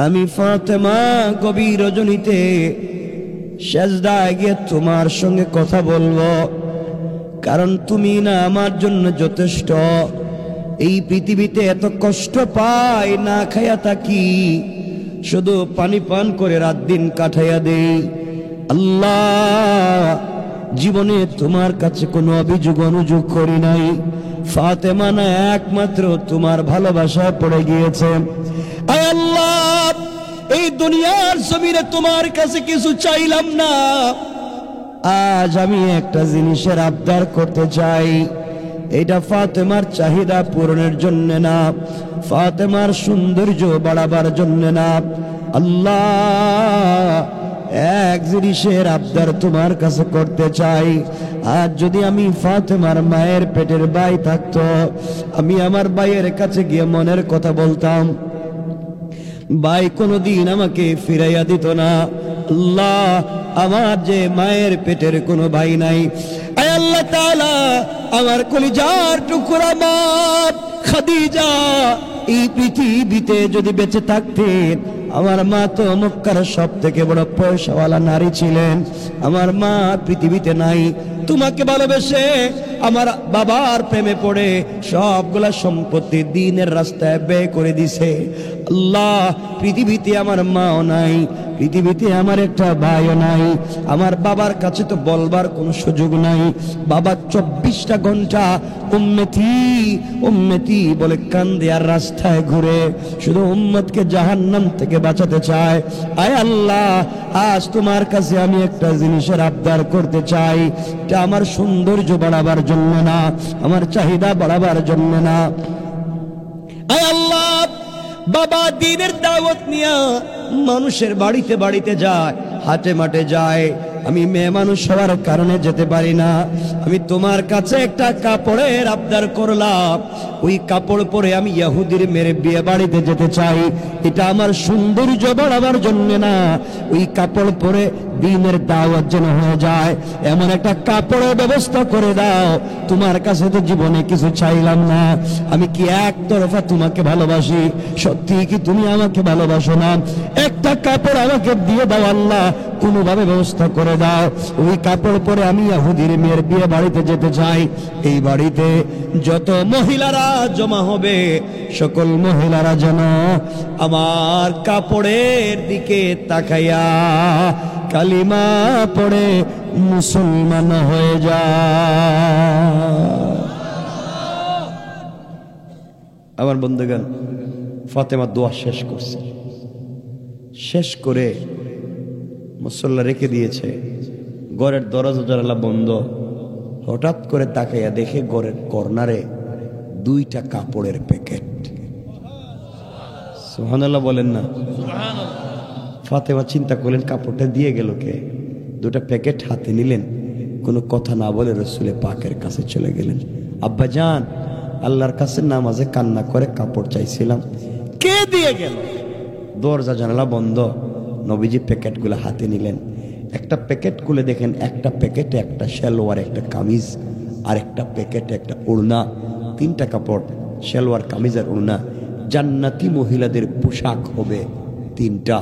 আমি ফাতেমা গভীর রজনীতে সিজদায় গিয়ে তোমার সঙ্গে কথা বলবো, কারণ তুমি না আমার জন্য যথেষ্ট। এই পৃথিবীতে এত কষ্ট পাই, না খাইয়া থাকি, শুধু পানি পান করে রাত দিন কাটাইয়া দেই। আল্লাহ, জীবনে তোমার কাছে কোনো অভিযোগ অনুযোগ করি নাই। ফাতেমা না একমাত্র তোমার ভালোবাসায় পড়ে গিয়েছে। আয় আল্লাহ, এই দুনিয়ার জমিনে তোমার কাছে কিছু চাইলাম না, আজ আমি একটা জিনিসের আবদার করতে চাই। এটা ফাতেমার চাহিদা পূরণের জন্য না, ফাতেমার সৌন্দর্য বাড়াবার জন্য না। আল্লাহ, এক জিনিসের আবদার তোমার কাছে করতে চাই। আজ যদি আমি ফাতেমার মায়ের পেটের ভাই থাকতো, আমি আমার ভাইয়ের কাছে গিয়ে মনের কথা বলতাম, ভাই কোনোদিন আমাকে ফিরাইয়া দিত না। আল্লাহ, আমার যে মায়ের পেটের কোনো ভাই নাই, আয় আল্লাহ তাআলা, আমার কলিজার টুকরা মা খাদিজা এই পৃথিবীতে যদি বেঁচে থাকতেন, আমার মা তো মক্কার সব থেকে বড় পয়সাওয়ালা নারী ছিলেন, আমার মা পৃথিবীতে নাই। তোমাকে ভালোবেসে আমার বাবার প্রেমে পড়ে সবগুলা সম্পত্তি দ্বীনের রাস্তায় ব্যয় করে দিছে। আল্লাহ, পৃথিবীতে আমার মাও নাই, পৃথিবীতে আমার একটা ভাইও নাই, আমার বাবার কাছে তো বলবার কোনো সুযোগ নাই। বাবা 24টা ঘন্টা উম্মতি উম্মতি বলে কান্দে আর রাস্তায় ঘুরে শুধু উম্মতকে জাহান্নাম থেকে বাঁচাতে চায়। আয় আল্লাহ, আজ তোমার কাছে আমি একটা জিনিসের আবদার করতে চাই। এটা আমার সৌন্দর্য বাড়াবার জন্য না, আমার চাহিদা বাড়াবার জন্য না। আয় আল্লাহ, বাবা দ্বীনের দাওয়াত নিয়ে মানুষের বাড়িতে বাড়িতে যায়, হাটে মাঠে যায়। আমি মেয়ে মানুষ হওয়ার কারণে যেতে পারি না। আমি তোমার কাছে একটা কাপড়ের আবদার করলাম, ওই কাপড় পরে আমি ইহুদির মেরে বিয়ে বাড়িতে যেতে চাই। এটা আমার সৌন্দর্য বাড়াবার জন্য না, ওই কাপড় পরে দ্বীনের দাওয়াত যেন হয়ে যায়, এমন একটা কাপড়ের ব্যবস্থা করে দাও। তোমার কাছে তো জীবনে কিছু চাইলাম না, আমি কি একতরফা তোমাকে ভালোবাসি? সত্যি কি তুমি আমাকে ভালোবাসো না? একটা কাপড় আমাকে দিয়ে দাও আল্লাহ, কোনোভাবে ব্যবস্থা করে দাও। ওই কাপড় পরে আমি ইহুদির মেয়ের বিয়ে বাড়িতে যেতে চাই। এই বাড়িতে যত মহিলারা জমা হবে, সকল মহিলারা যেন আমার কাপড়ের দিকে তাকাইয়া কালিমা পড়ে মুসলমান হয়ে যায়। আমার বন্ধুগণ, ফাতেমা দোয়া শেষ করছে, শেষ করে মুসল্লা রেখে দিয়েছে। ঘরের দরজা জানালা বন্ধ। হঠাৎ করে তাকাইয়া দেখে ঘরের কর্নারে 2টা কাপড়ের প্যাকেট। সুবহানাল্লাহ বলেন না। ফাতেমা চিন্তা করলেন কাপড়টা দিয়ে গেল কে? 2টা প্যাকেট হাতে নিলেন, কোনো কথা না বলে রসুলের পাকের কাছে চলে গেলেন। আব্বা জান, আল্লাহর কাছে নামাজে কান্না করে কাপড় চাইছিলাম, কে দিয়ে গেল? দরজা জানালা বন্ধ। নবীজি প্যাকেটগুলো হাতে নিলেন, একটা প্যাকেট খুলে দেখেন একটা প্যাকেটে একটা সালোয়ার, একটা কামিজ, আর একটা প্যাকেটে একটা ওড়না। 3টা কাপড়, সালোয়ার, কামিজ আর ওড়না। জান্নাতি মহিলাদের পোশাক হবে 3টা,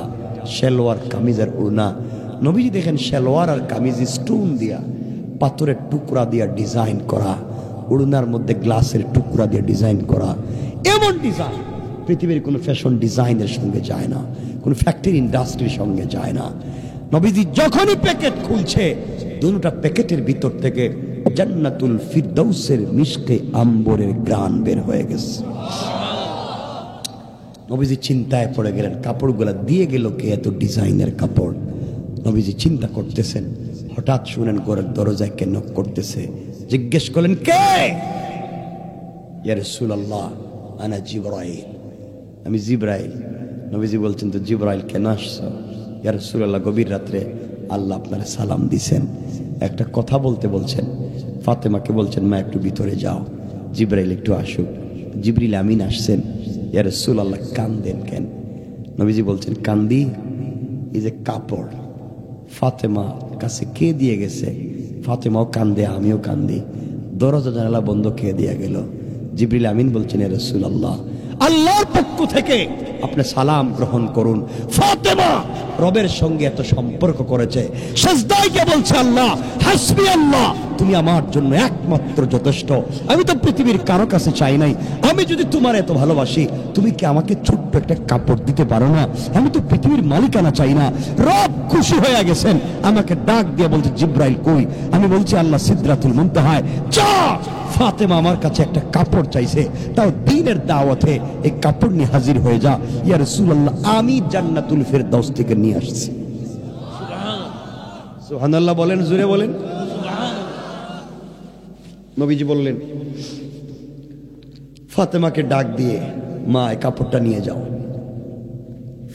সালোয়ার, কামিজ আর ওড়না। নবীজি দেখেন সালোয়ার আর কামিজ স্টোন দিয়া, পাথরের টুকরা দিয়া ডিজাইন করা, ওড়নার মধ্যে গ্লাসের টুকরা দিয়ে ডিজাইন করা। এমন ডিজাইন পৃথিবীর কোনো ফ্যাশন ডিজাইনের সঙ্গে যায় না, কোনো ফ্যাক্টরি ইন্ডাস্ট্রির সঙ্গে যায় না। নবীজি যখনই প্যাকেট খুলছে, 2টা প্যাকেটের ভিতর থেকে জান্নাতুল ফিরদাউসের মিশকে আম্বরের গ্রান বের হয়ে গেছে। নবীজি চিন্তায় পড়ে গেলেন, কাপড়গুলা দিয়ে গেল কে? এত ডিজাইনের কাপড়। নবীজি চিন্তা করতেছেন, হঠাৎ শুনেন ঘরের দরজায় কে নক করতেছে। জিজ্ঞেস করলেন, কে? ইয়া রাসূলুল্লাহ, আনা জিবরাইল, আমি জিবরাইল। নবীজি বলছেন, তো জিবরাইল কেন আসছো? ইয়া রাসূলুল্লাহ, গভীর রাত্রে আল্লাহ আপনার সালাম দিছেন, একটা কথা বলতে বলছেন। ফাতেমাকে বলছেন, মা একটু ভিতরে যাও, জিবরাইল একটু আসুক। জিবরিল আমিন আসছেন। ইয়া রাসূলুল্লাহ, কান্দেন কেন? নবীজি বলছেন, কান্দি এই যে কাপড় ফাতেমা কাছে কে দিয়ে গেছে? ফাতেমাও কান্দে, আমিও কান্দি। দরজা জানালা বন্ধ, কে দিয়ে গেল? জিবরিল আমিন বলছেন, ইয়া রাসূলুল্লাহ, আল্লাহর পক্ষ থেকে আপনি সালাম গ্রহণ করুন। ফাতেমা রবের সঙ্গে এত সম্পর্ক করেছে, সিজদায় গিয়ে বলছে, আল্লাহ হাসবি আল্লাহ, তুমি আমার জন্য একমাত্র যথেষ্ট, আমি তো পৃথিবীর কারো কাছে চাই নাই। আমি যদি তোমার এত ভালোবাসি, তুমি কি আমাকে ছোট্ট একটা কাপড় দিতে পারো না? আমি তো পৃথিবীর মালিকানা চাই না। রব খুশি হয়ে গেছেন, আমাকে ডাক দিয়ে বলছে, জিবরাইল কই? আমি বলছি, আল্লাহ সিদরাতুল মুনতাহায়। যা, ফাতেমা আমার কাছে একটা কাপড় চাইছে, তাও দ্বীনের দাওয়াতে, এই কাপড় নিয়ে হাজির হয়ে যা। ইয়া রাসূলুল্লাহ, আমি জান্নাতুল ফিরদাউস থেকে নিয়ে আসছি। সুবহানাল্লাহ বলেন, জোরে বলেন। নবীজি বললেন, ফাতেমাকে ডাক দিয়ে, মা এই কাপড়টা নিয়ে যাও।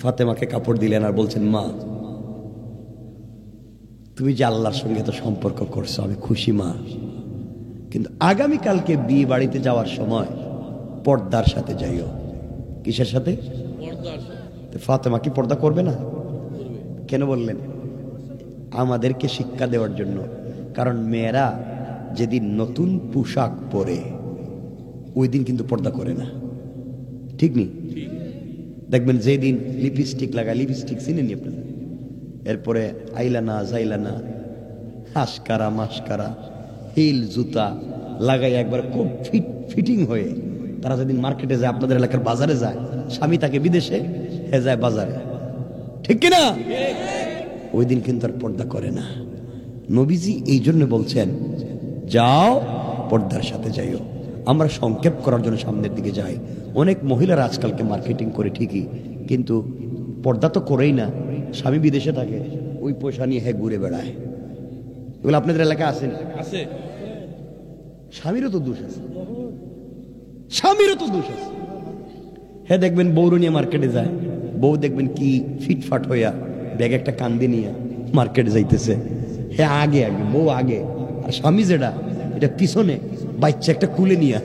ফাতেমাকে কাপড় দিলেন আর বলছেন, মা তুমি যে আল্লাহর সঙ্গে এত সম্পর্ক করছো, আমি খুশি মা, কিন্তু আগামীকালকে বিয়ে বাড়িতে যাওয়ার সময় পর্দার সাথে যাইও। কিসের সাথে? ফাতেমা কি পর্দা করবে না? কেন বললেন? আমাদেরকে শিক্ষা দেওয়ার জন্য। কারণ মেয়েরা যেদিন নতুন পোশাক পরে ওই দিন কিন্তু পর্দা করে না, ঠিক নেই? দেখবেন যেদিন লিপস্টিক লাগায়, লিপস্টিক চিনেনি আপনারা, এরপরে আইলানা, জাইলানা, হাসকারা, মাসকারা, হিল, জুতা লাগাই একবার খুব ফিটিং হয়ে তারা যেদিন মার্কেটে যায়, আপনাদের এলাকার বাজারে যায়, স্বামী তাকে বিদেশে, হে যায় বাজারে, ঠিক কিনা? ওই দিন কিন্তু আর পর্দা করে না। নবীজি এই জন্য বলছেন, যাও পর্দার সাথে যাইও। আমরা সংক্ষেপ করার জন্য সামনের দিকে যাই। অনেক মহিলারা আজকালকে মার্কেটিং করে ঠিকই, কিন্তু পর্দা তো করেই না। স্বামী বিদেশে থাকে, ওই পয়সা নিয়ে ঘুরে বেড়ায়। এগুলো আপনাদের এলাকায় আছে না? আছে। স্বামীরও তো দোষ আছে, স্বামীরও তো দোষ আছে। হ্যাঁ, দেখবেন বউরু নিয়ে মার্কেটে যায়, বউ দেখবেন কি ফিটফাট হইয়া ব্যাগ একটা কান্দি নিয়ে মার্কেটে যাইতেছে। হ্যাঁ, আগে আগে বউ আগে, আর স্বামী যেটা এটা পিছনে বাচ্চা একটা কুলে নিয়ে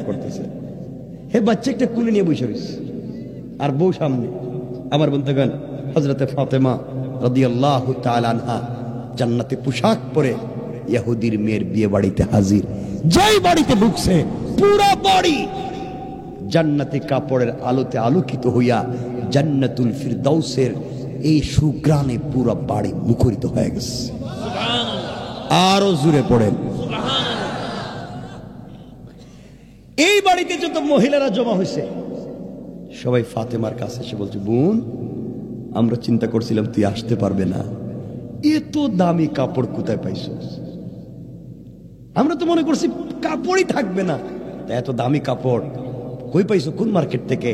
করতেছে। হে, বাচ্চা একটা কুলে নিয়ে বসে রয়েছে, আর বউ সামনে। আমার বন্ধুগণ, হযরতে ফাতেমা রাদিয়াল্লাহু তাআলা আনহা জান্নাতে পোশাক পরে ইহুদির মেয়ের বিয়ে বাড়িতে হাজির। যেই বাড়িতে ঢুকছে, পুরো বাড়ি জান্নাতি কাপড়ের আলোতে আলোকিত হইয়া জান্নাতুল ফিরদাউসের এই সুগ্রানে পুরো বাড়ি মুখরিত হয়ে গেছে। আরো জোরে পড়েন। এই বাড়িতে যত মহিলারা জমা হয়েছে, সবাই ফাতেমার কাছে এসে বলছে, বোন, আমরা চিন্তা করছিলাম তুই আসতে পারবে না, এত দামি কাপড় কোথায় পাইছো? আমরা তো মনে করছি কাপড়ই থাকবে না, এত দামি কাপড় কই পাইছো? কোন মার্কেট থেকে?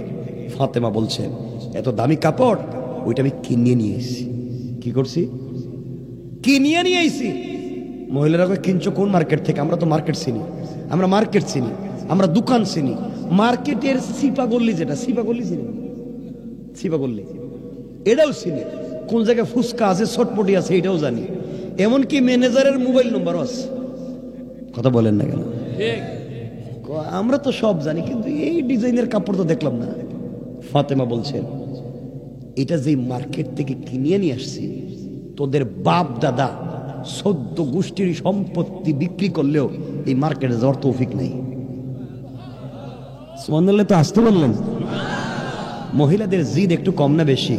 ফাতেমা বলছেন, এত দামি কাপড় ওইটা আমি কিনিয়ে নিয়ে এসেছি। কি করছি? কিনিয়ে নিয়ে এসেছি। মহিলারা কিনছো কোন মার্কেট থেকে? আমরা তো মার্কেট চিনি, আমরা মার্কেট চিনি। আমরা দোকান চিনি, মার্কেটের সিপা গল্লি, যেটা সিপা গল্লি চিনি, সিপা গল্লি এটাও চিনি, কোন জায়গায় ফুচকা আছে চটপটি আছে এটাও জানি, এমনকি ম্যানেজারের মোবাইল নম্বরও আছে। কথা বলেন না কেন? আমরা তো সব জানি, কিন্তু এই ডিজাইনের কাপড় তো দেখলাম না। ফাতেমা বলছেন, এটা যে মার্কেট থেকে কিনে নিয়ে আসছি, তোদের বাপ দাদা 14 গোষ্ঠীর সম্পত্তি বিক্রি করলেও এই মার্কেটে যাওয়ার তৌফিক নেই। সুবহানাল্লাহ তো আসতে বললেন। মহিলাদের জিদ একটু কম না বেশি?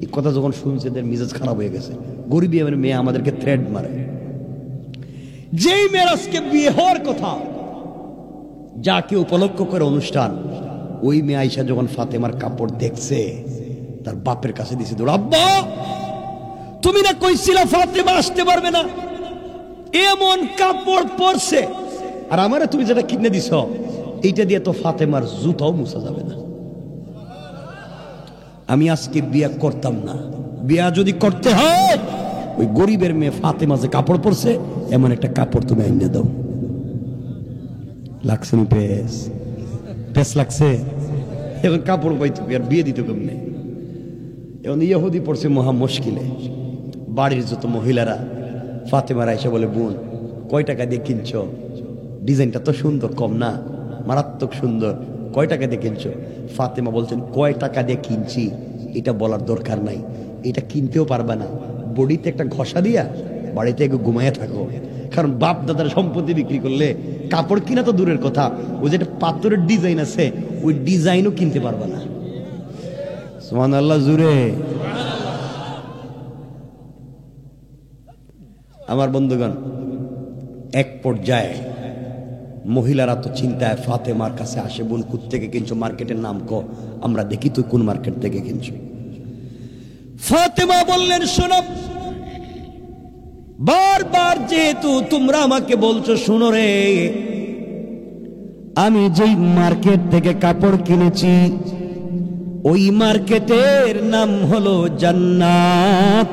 এই কথা যখন শুনছে এদের মিজাজ খারাপ হয়ে গেছে। গরিবী মেয়ে আমাদেরকে থ্রেড মারে। যেই মেয়ের আজকে বিয়ে হওয়ার কথা, যাকে উপলক্ষ করে অনুষ্ঠান, ওই মেয়ে আইসা যখন ফাতেমার কাপড় দেখছে, তার বাপের কাছে দিছে দৌড়, আব্বা তুমি না কইছিলা ফাতেমা আসতে পারবে না, এমন কাপড় পরছে, আর আমারে তুমি যেটা কিনে দিছ এইটা দিয়ে তো ফাতেমার জুতাও মুছা যাবে না। আমি আজকে বিয়া করতাম না, বিয়া যদি করতে হয় ওই গরিবের মেয়ে ফাতেমা যে কাপড় পরছে এমন একটা কাপড় তুমি আইনে দাও। লাগছে নি পেস? পেস লাগছে? এখন কাপড় পাইতো আর বিয়ে দিত কেমনে? এখন ইহুদি পড়ছে মহা মুশকিলে। বাড়ির যত মহিলারা ফাতেমার আইসা বলে, বোন কয় টাকা দিয়ে কিনছো? ডিজাইনটা তো সুন্দর, কম না, মারাত্মক সুন্দর, কয় টাকা দিয়ে কিনছো? ফাতেমা বলছেন, কয় টাকা দিয়ে কিনছি এটা বলার দরকার নাই, এটা কিনতেও পারবে না, বডিতে একটা ঘষা দিয়া বাড়িতে একটু ঘুমাইয়া থাকো। কারণ বাপ দাদার সম্পত্তি বিক্রি করলে কাপড় কিনা তো দূরের কথা, ওই যে একটা পাথরের ডিজাইন আছে ওই ডিজাইনও কিনতে পারবে না। সুবহানাল্লাহ জুড়ে। আমার বন্ধুগণ, এক পর্যায়ে মহিলারা তো চিন্তায় ফাতেমার কাছে আসে, বোন কোত্থেকে কিনছো, মার্কেটের নাম কো, আমরা দেখি তুই কোন মার্কেট থেকে কিনছো। ফাতেমা বললেন, শোনো, বারবার যেহেতু তোমরা আমাকে বলছো, শোনো রে, আমি যেই মার্কেট থেকে কাপড় কিনেছি ওই মার্কেটের নাম হলো জান্নাত।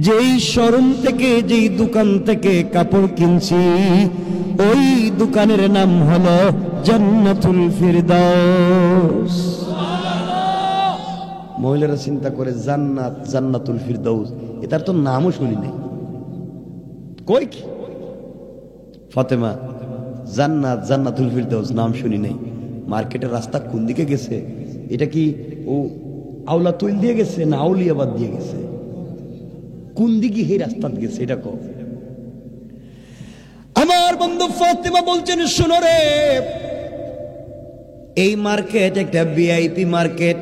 যেই শোরুম থেকে, যেই দোকান থেকে কাপড় কিনছি ওই দোকানের নাম হলো জান্নাতুল ফিরদাউস। মহিলারা চিন্তা করে, জান্নাত, জান্নাতুল ফিরদাউস, এটার তো নামও শুনি নাই, কই কি? ফাতেমা, জান্নাত, জান্নাতুল ফিরদাউস নাম শুনি নাই, মার্কেটের রাস্তা কোন দিকে গেছে? এটা কি ও আউলা তৈল দিয়ে গেছে না আউলিয়াবাদ দিয়ে গেছে? কোন দিকে এই রাস্তা গেছে এটা কো? আমার বন্ধু ফাতেমা বলছেন, শোনো রে, এই মার্কেট একটা ভিআইপি মার্কেট,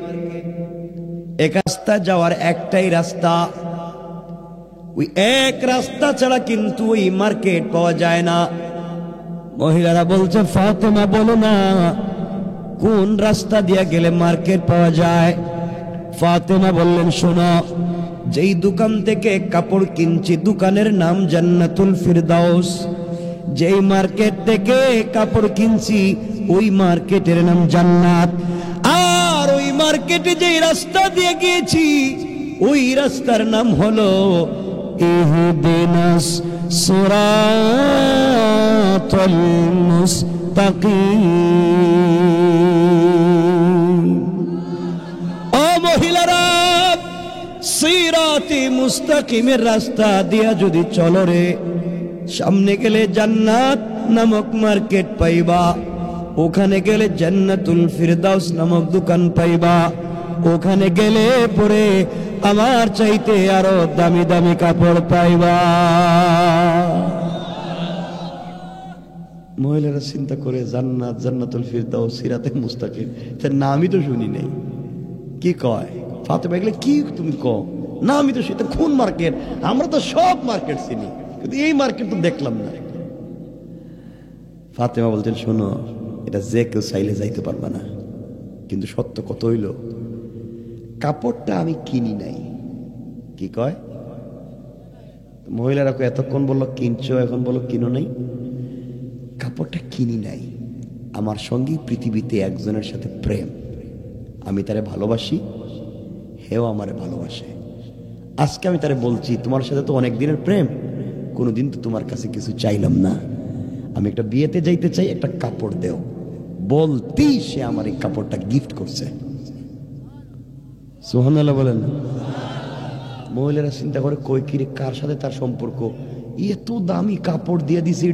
এক রাস্তা যাওয়ার একটাই রাস্তা, ওই এক রাস্তা ছাড়া কিন্তু ওই মার্কেট পাওয়া যায় না। মহিলারা বলছে, ফাতেমা বলো না কোন রাস্তা দিয়ে গেলে মার্কেট পাওয়া যায়? ফাতেমা বললেন, শোনো, যেই দোকান থেকে কাপড় কিনছি দোকানের নাম জান্নাতুল ফিরদাউস, যেই মার্কেট থেকে কাপড় কিনছি ওই মার্কেটের নাম জান্নাত, আর ওই মার্কেটে যেই রাস্তা দিয়ে গিয়েছি ওই রাস্তার নাম হলো ইহদিনাস সিরাতাল মুস্তাকিম। ও মহিলারা, সিরাতে মুস্তাকিমের রাস্তা দিয়া যদি চলো রে, সামনে গেলে জান্নাত নামক মার্কেট পাইবা, ওখানে গেলে জান্নাতুল ফিরদাউস নামক দোকান পাইবা, ওখানে গেলে পরে আমার চাইতে আরো দামি দামি কাপড় পাইবা। মহিলারা চিন্তা করে, জান্নাত, জান্নাতুল ফিরদাউস, সিরাতে মুস্তাকিম, তার নামই তো শুনি নাই, কি কয়? ফাতেমা এগুলো কি তুমি কও? না আমি তো সেটা কোন মার্কেট, আমরা তো সব মার্কেট চিনি, কিন্তু এই মার্কেট তো দেখলাম না। ফাতেমা বলতেন, শোনো, এটা যে কেউ চাইলে যাইতে পারবে না, কিন্তু সত্য কত হইল, কাপড়টা আমি কিনি নাই। কি কয়? মহিলারা এতক্ষণ বললো কিনছো, এখন বলো কিনো নাই। কাপড়টা কিনি নাই, আমার সঙ্গে পৃথিবীতে একজনের সাথে প্রেম, আমি তারে ভালোবাসি, হেও আমারে ভালোবাসে। আজকে আমি তারে বলছি, তোমার সাথে তো অনেক দিনের প্রেম, কোনোদিন তো তোমার কাছে কিছু চাইলাম না, আমি একটা বিয়েতে যাইতে চাই, একটা কাপড় দেও। বলতেই সে আমার এই কাপড়টা গিফট করছে। সুবহানাল্লাহ বলেন না? মহিলারা চিন্তা করে কই কি রে, কার সাথে তার সম্পর্ক, এত দামি কাপড় দিয়ে দিছে,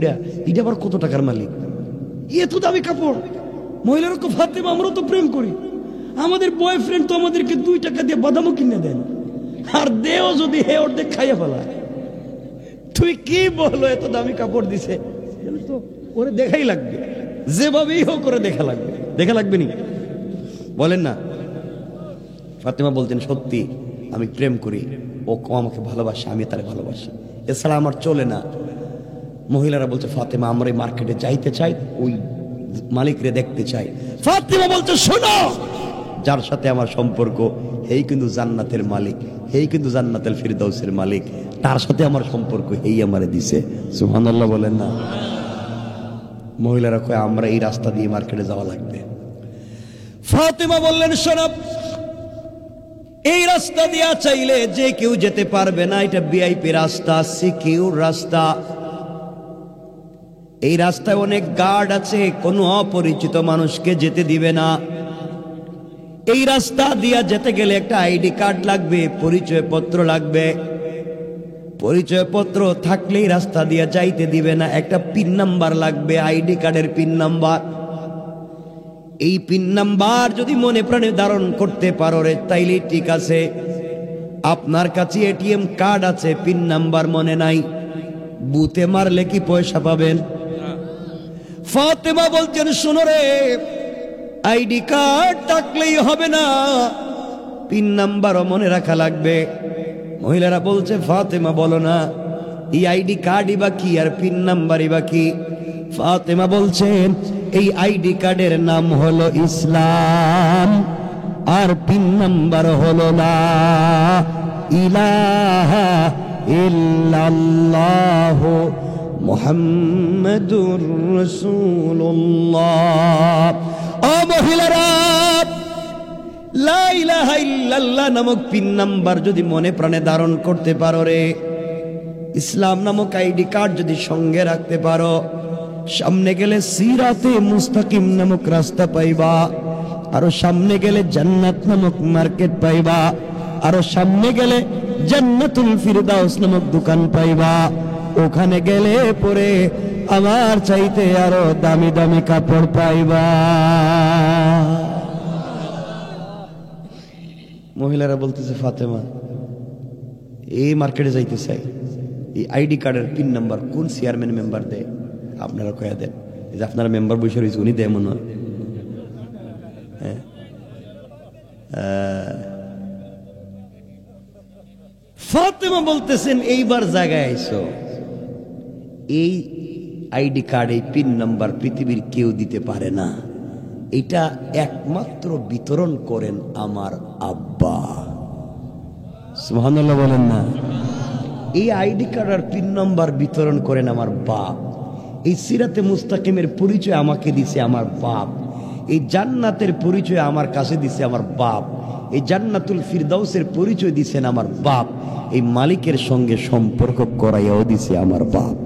এটা আবার কত টাকার মালিক, এত দামি কাপড়। মহিলারা তো ফাতেমা আমরাও তো প্রেম করি, আমাদের বয়ফ্রেন্ড তো আমাদেরকে 2 টাকা দিয়ে বাদামও কিনে দেন, আর দেও যদি হে অর্ধেক খাইয়া ফেলা। তুই কি বলো, এত দামি কাপড় দিছে, তো ওরে দেখাই লাগবে, যেভাবেই হোক করে দেখা লাগবে নি, বলেন না? ফাতেমা বলতেন সত্যি আমি প্রেম করি, ও আমাকে ভালোবাসে, আমি তারে ভালোবাসি, এছাড়া আমার চলে না। মহিলারা বলছে ফাতেমা আমরা এই মার্কেটে যাইতে চাই, ওই মালিকরে দেখতে চাই। ফাতেমা বলছে শোনো, যার সাথে আমার সম্পর্ক এই কিন্তু জান্নাতের মালিক, এই কিন্তু জান্নাতুল ফিরদাউসের মালিক, তার সাথে আমার সম্পর্ক এই আমারে দিছে। সুবহানাল্লাহ বলেন না? মহিলারা কয় আমরা এই রাস্তা দিয়ে মার্কেটে যাওয়া লাগবে। ফাতেমা বললেন শোনো, এই রাস্তা দিয়া চাইলে যে কেউ যেতে পারবে না, এটা ভিআইপি রাস্তা, সিকিউর রাস্তা। এই রাস্তায় অনেক গার্ড আছে, কোনো অপরিচিত মানুষকে যেতে দিবে না। এই রাস্তা দিয়া যেতে গেলে একটা আইডি কার্ড লাগবে, পরিচয় পত্র লাগবে। পরিচয় পত্র থাকলেই রাস্তা দিয়া যাইতে দিবে না, একটা পিন নাম্বার লাগবে, আইডি কার্ডের পিন নাম্বার। এই পিন নাম্বার যদি মনে প্রাণে ধারণ করতে পারো রে, তাইলে ঠিক আছে। আপনার কাছে এটিএম কার্ড আছে, পিন নাম্বার মনে নাই, বুথে মারলে কি পয়সা পাবেন? ফাতেমা বলছেন শোনো রে, আইডি কার্ড থাকলেই হবে না, পিন নাম্বারও মনে রাখা লাগবে। মহিলারা বলছে ফাতেমা বলো না, এই আইডি কার্ডই বা কি আর পিন নাম্বারই বা কি? ফাতেমা বলছেন এই আইডি কার্ডের নাম হলো ইসলাম, আর পিন নাম্বার হলো লা ইলাহা ইল্লাল্লাহু মুহাম্মাদুর রাসূলুল্লাহ। ও মহিলারা, লা ইলাহা ইল্লাল্লাহ নামক পিন নাম্বার যদি মনে প্রাণে ধারণ করতে পারো রে, ইসলাম নামক আইডি কার্ড যদি সঙ্গে রাখতে পারো, সামনে গেলে সিরাতে মুস্তাকিম নামক রাস্তা পাইবা, আরো সামনে গেলে জান্নাত নামক মার্কেট পাইবা, আরো সামনে গেলে জান্নাতুল ফিরদাউস নামক দোকান পাইবা। ওখানে গেলে পরে আমার চাইতে আরো দামি দামি কাপড় পাইবা। মহিলারা বলতেছে ফাতেমা এই মার্কেটে যাইতে চাই, এই আইডি কার্ডের পিন নাম্বার কোন চেয়ারম্যান মেম্বার দেয়? আপনারা কয়া দেন, এই যে আপনারা মেম্বার বসে রয়েছে উনি দেয় মনে হয়। ফাতেমা বলতেছেন এইবার জায়গায় আইছো, এই আইডি কার্ড এই পিন নাম্বার পৃথিবীর কেউ দিতে পারে না, এটা একমাত্র বিতরণ করেন আমার আব্বা। সুবহানাল্লাহ বলেন না? এই আইডি কার্ড আর পিন নাম্বার বিতরণ করেন আমার বাপ। এই সিরাতে মুস্তাকিমের পরিচয় আমাকে দিছে আমার বাপ, এই জান্নাতের পরিচয় আমার কাছে দিছে আমার বাপ, এই জান্নাতুল ফিরদাউসের পরিচয় দিছেন আমার বাপ, এই মালিকের সঙ্গে সম্পর্ক করাইয়াও দিছে আমার বাপ।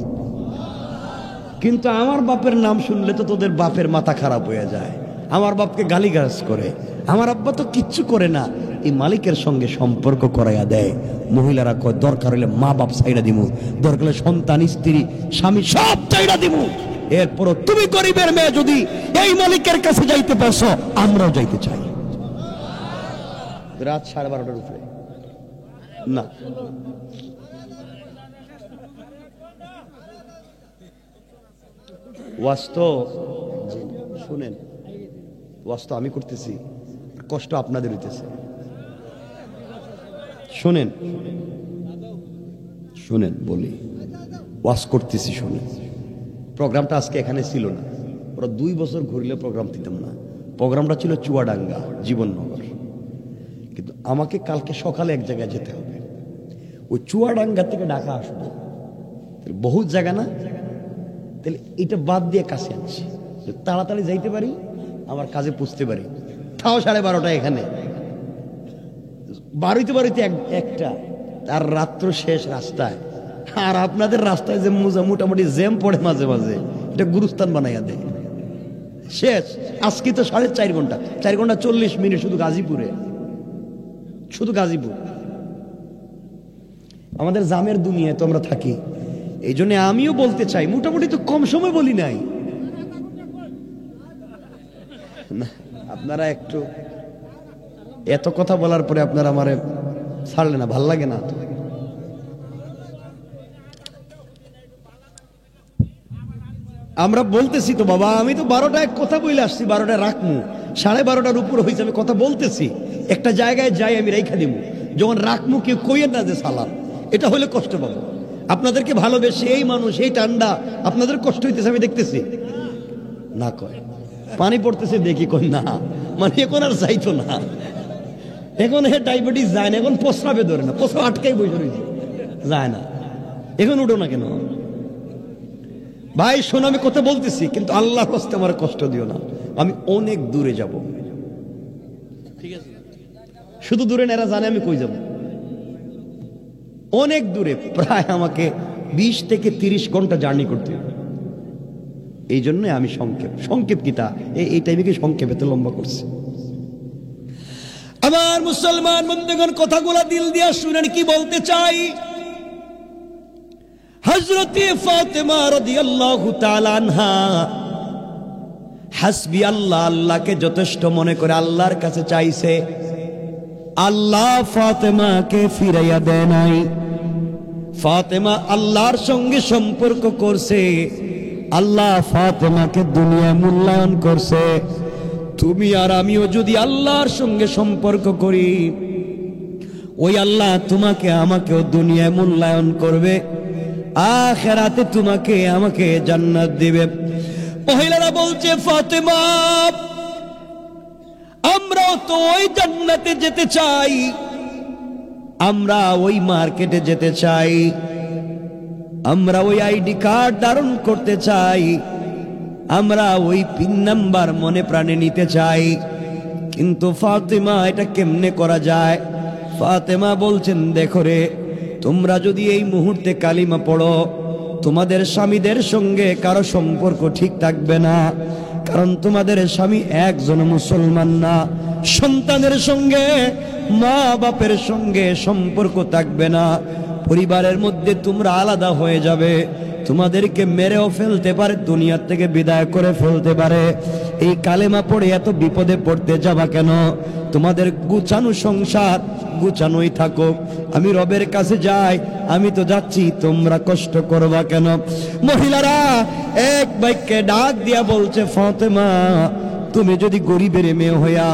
কিন্তু আমার বাপের নাম শুনলে তো তোদের বাপের মাথা খারাপ হয়ে যায়, আমার বাপকে গালিগালাজ করে। আমার আব্বা তো কিচ্ছু করে না, এই মালিকের সঙ্গে সম্পর্ক করাইয়া দেয়। মহিলারা কয় দরকার হলে মা বাপ চাইরা দিমু, দরকার হলে সন্তান স্ত্রী স্বামী সব চাইরা দিমু, এরপরও তুমি গরিবের মেয়ে যদি এই মালিকের কাছে যাইতে পারছো, আমরাও যাইতে চাই। রাত 12:30 উপরে না, শুনেন, ওয়াস্ত আমি করতেছি, কষ্ট আপনাদের হইতেছে। শুনেন শুনেন বলি, ওয়াজ করতেছি শুনেন। প্রোগ্রামটা আজকে এখানে ছিল না, ওরা 2 বছর ঘুরলে প্রোগ্রাম দিতাম না। প্রোগ্রামটা ছিল চুয়াডাঙ্গা জীবননগর, কিন্তু আমাকে কালকে সকালে এক জায়গায় যেতে হবে। ওই চুয়াডাঙ্গা থেকে ঢাকা আসবো, বহুত জায়গা না, তাহলে এটা বাদ দিয়ে কাছে আনছি, তাড়াতাড়ি যাইতে পারি, আমার কাজে পুষতে পারি। তাও 12:30 এখানে, বাড়িতে একটা, আর রাত্র শেষ রাস্তায়। আর আপনাদের রাস্তায় যে মোটামুটি জ্যাম পড়ে মাঝে মাঝে, এটা গুরুস্থান বানাইয়া দেয়। শেষ। আজকে তো 4.5 ঘন্টা, 4 ঘন্টা 40 মিনিট শুধু গাজীপুরে, শুধু গাজীপুর। আমাদের জামের দুনিয়ায় তো আমরা থাকি, এই জন্য আমিও বলতে চাই, মোটামুটি তো কম সময় বলি নাই না। আপনারা একটু এত কথা বলার পরে আপনারা আমারে ছাড়লে না, ভাল লাগে না। আমরা বলতেছি তো বাবা, আমি তো 12টায় কথা বলে আসছি, 12টায় রাখমু, 12:30টার উপর হয়েছে, আমি কথা বলতেছি। একটা জায়গায় যাই আমি রেখা দিব, যখন রাখমু কেউ কইয়েন না যে সালাম, এটা হলে কষ্ট পাবো। আপনাদেরকে ভালোবেসে এই মানুষ, এই ঠান্ডা, আপনাদের কষ্ট হইতেছে আমি দেখতেছি না। কয় পানি পড়তেছে দেখি, কই না, মানে এখন আর চাইতো না, এখন হে ডায়াবেটিস যায় না, এখন প্রস্রাবে ধরে না, প্রস্রাব আটকাই বসে রয়েছে, যায় না। এখন উঠো না কেন ভাই? শোনো, আমি কথা বলতেছি, কিন্তু আল্লাহর হস্তে আমার কষ্ট দিও না। আমি অনেক দূরে যাব, ঠিক আছে? শুধু দূরে না, এরা জানে আমি কই যাব, অনেক দূরে, প্রায় আমাকে 20 থেকে 30 ঘন্টা জার্নি করতে হবে। এই জন্য আমি সংক্ষেপ কিতা এই টাইমে কি সংক্ষেপে তো লম্বা করছি। আমার মুসলমান বন্ধুগণ, কথাগুলো দিল দিয়া শুনেন কি বলতে চাই। হযরতে ফাতেমা রাদিয়াল্লাহু তাআলা আনহা হাসবি আল্লাহ, আল্লাহকে যথেষ্ট মনে করে আল্লাহর কাছে চাইছে। আল্লাহ ফাতেমাকে ফিরাইয়া দেয় নাই। ফাতেমা আল্লাহর সঙ্গে সম্পর্ক করছে, আল্লাহ ফাতেমাকে দুনিয়ায় মূল্যায়ন করছে। তুমি আর আমিও যদি আল্লাহর সঙ্গে সম্পর্ক করি, ওই আল্লাহ তোমাকে আমাকেও দুনিয়ায় মূল্যায়ন করবে, আখিরাতে তোমাকে আমাকে জান্নাত দিবে। মহিলারা বলছে, ফাতেমা আমরাও তো ওই জান্নাতে যেতে চাই, আমরা ওই মার্কেটে যেতে চাই, আমরা ওই আইডি কার্ড ধারণ করতে চাই, আমরা ওই পিন নাম্বার মনে প্রাণে নিতে চাই। কিন্তু ফাতেমা, এটা কেমনে করা যায়? ফাতেমা বলছেন, দেখো রে, তোমরা যদি এই মুহূর্তে কালিমা পড়ো, তোমাদের স্বামীদের সঙ্গে কারো সম্পর্ক ঠিক থাকবে না, কারণ তোমাদের স্বামী একজন মুসলমান না। সন্তানের সঙ্গে, মা বাপের সঙ্গে সম্পর্ক থাকবে না, পরিবারের মধ্যে তোমরা আলাদা হয়ে যাবে, তোমাদেরকে মেরেও ফেলতে পারে, দুনিয়া থেকে বিদায় করে ফেলতে পারে। এই কালেমা পড়ে এত বিপদে পড়তে যাবা কেন? তোমাদের গুছানো সংসার গুছানোই থাকুক, আমি রবের কাছে যাই, আমি তো যাচ্ছি, তোমরা কষ্ট করবা কেন? মহিলারা এক বাক্যে ডাক দিয়া বলছে, ফাতেমা তুমি যদি গরিবের মেয়ে হইয়া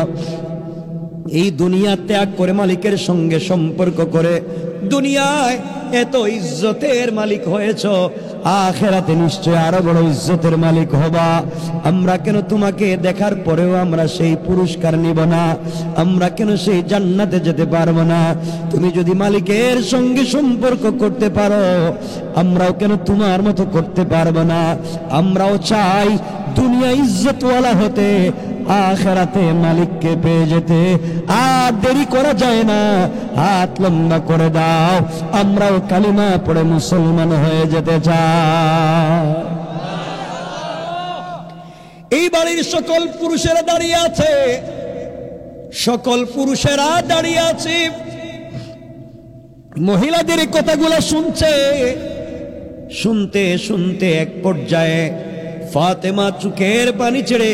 এই দুনিয়া ত্যাগ করে মালিকের সঙ্গে সম্পর্ক করে দুনিয়ায় এত ইজ্জতের মালিক হয়েছ, আখিরাতে নিশ্চয় আরো বড় ইজ্জতের মালিক হবা। আমরা কেন তোমাকে দেখার পরেও আমরা সেই পুরস্কার নিব না? আমরা কেন সেই জান্নাতে যেতে পারবো না? তুমি যদি মালিকের সঙ্গে সম্পর্ক করতে পারো, আমরাও কেন তোমার মতো করতে পারবো না? আমরাও চাই দুনিয়া ইজ্জতওয়ালা হতে, আখিরাতে মালিককে পেয়ে যেতে। আর দেরি করা যায় না, হাত লম্বা করে দাও, আমরাও কালিমা পড়ে মুসলমান হয়ে যেতে চাই। এই বাড়ির সকল পুরুষেরা দাঁড়িয়ে আছে, সকল পুরুষেরা দাঁড়িয়ে আছে, মহিলাদের কথাগুলো শুনছে। শুনতে শুনতে এক পর্যায়ে ফাতেমা চোখের পানি ছেড়ে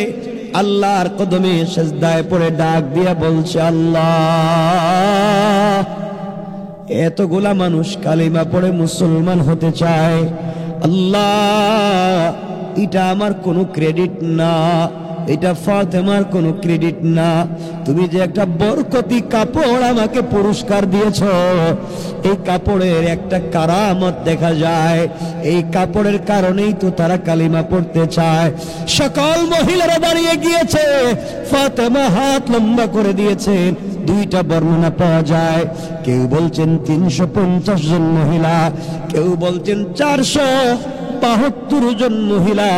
আল্লাহর কদমে সিজদায় পড়ে ডাক দিয়া বলছে, আল্লাহ, এতগুলা মানুষ কালিমা পড়ে মুসলমান হতে চায়, আল্লাহ এটা আমার কোনো ক্রেডিট না, এটা ফাতেমার কোনো ক্রেডিট না। তুমি যে একটা বরকতি কাপড় আমাকে পুরস্কার দিয়েছ, এই কাপড়ের একটা কারামত দেখা যায়, এই কাপড়ের কারণেই তো তারা কালিমা পড়তে চায়। সকল মহিলারা দাঁড়িয়ে গিয়েছে, ফাতেমা হাত লম্বা করে দিয়েছেন। দুইটা বর্ণনা পাওয়া যায়, কেউ বলছেন 350 জন মহিলা, কেউ বলছেন 472 জন মহিলা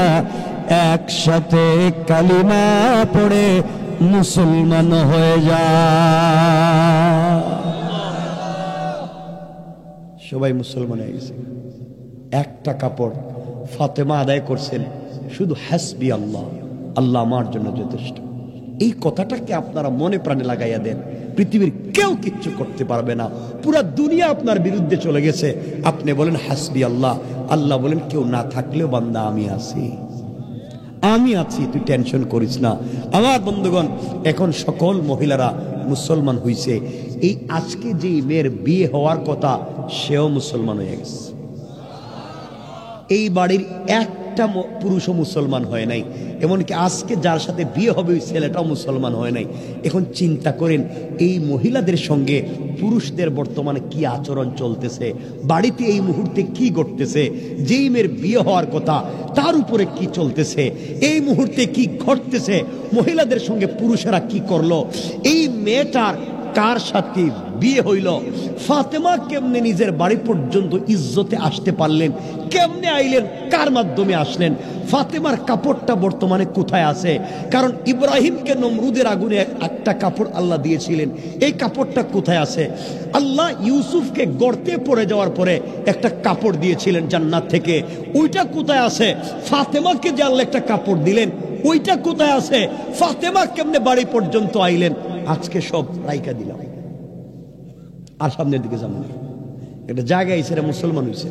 একসাথে কালিমা পড়ে মুসলমান হয়ে যায়। সবাই মুসলমান হয়ে গেছে। একটা কাপড় ফাতেমা আদায় করছেন শুধু হাসবি আল্লাহ, আল্লাহ আমার জন্য যথেষ্ট। এই কথাটাকে আপনারা মনে প্রাণে লাগাইয়া দেন। পৃথিবীর কেউ কিচ্ছু করতে পারবে না। পুরা দুনিয়া আপনার বিরুদ্ধে চলে গেছে, আপনি বলেন হাসবি আল্লাহ, আল্লাহ বলেন কেউ না থাকলেও বান্দা আমি আছি, আমি আছি, তুই টেনশন করিস না। আমার বন্ধুগণ, এখন সকল মহিলারা মুসলমান হইছে। এই আজকে যে মেয়ের বিয়ে হওয়ার কথা, সেও মুসলমান হয়ে গেছে। এই বাড়ির একটা পুরুষও মুসলমান হয় নাই, এমনকি আজকে যার সাথে বিয়ে হবে ওই ছেলেটাও মুসলমান হয় নাই। এখন চিন্তা করেন এই মহিলাদের সঙ্গে পুরুষদের বর্তমানে কি আচরণ চলতেছে, বাড়িতে এই মুহূর্তে কি ঘটতেছে, যেই মেয়ের বিয়ে হওয়ার কথা তার উপরে কি চলতেছে, এই মুহূর্তে কি ঘটতেছে, মহিলাদের সঙ্গে পুরুষেরা কি করলো, এই মেয়েটার কার সাথে বিয়ে হইল, ফাতেমা কেমনে নিজের বাড়ি পর্যন্ত ইজ্জতে আসতে পারলেন, কেমনে আইলেন, কার মাধ্যমে আসলেন, ফাতেমার কাপড়টা বর্তমানে কোথায় আছে? কারণ ইব্রাহিমকে নমরুদের আগুনে একটা কাপড় আল্লাহ দিয়েছিলেন, এই কাপড়টা কোথায় আছে? আল্লাহ ইউসুফকে গর্তে পড়ে যাওয়ার পরে একটা কাপড় দিয়েছিলেন জান্নাত থেকে, ওইটা কোথায় আছে? ফাতেমাকে যে আল্লাহ একটা কাপড় দিলেন, ওইটা কোথায় আছে? ফাতেমা কেমনে বাড়ি পর্যন্ত আইলেন? আজকে সব রাইকা দিলাম, আর সামনের দিকে যাবো না। একটা জায়গায় এসে মুসলমান হয়েছে।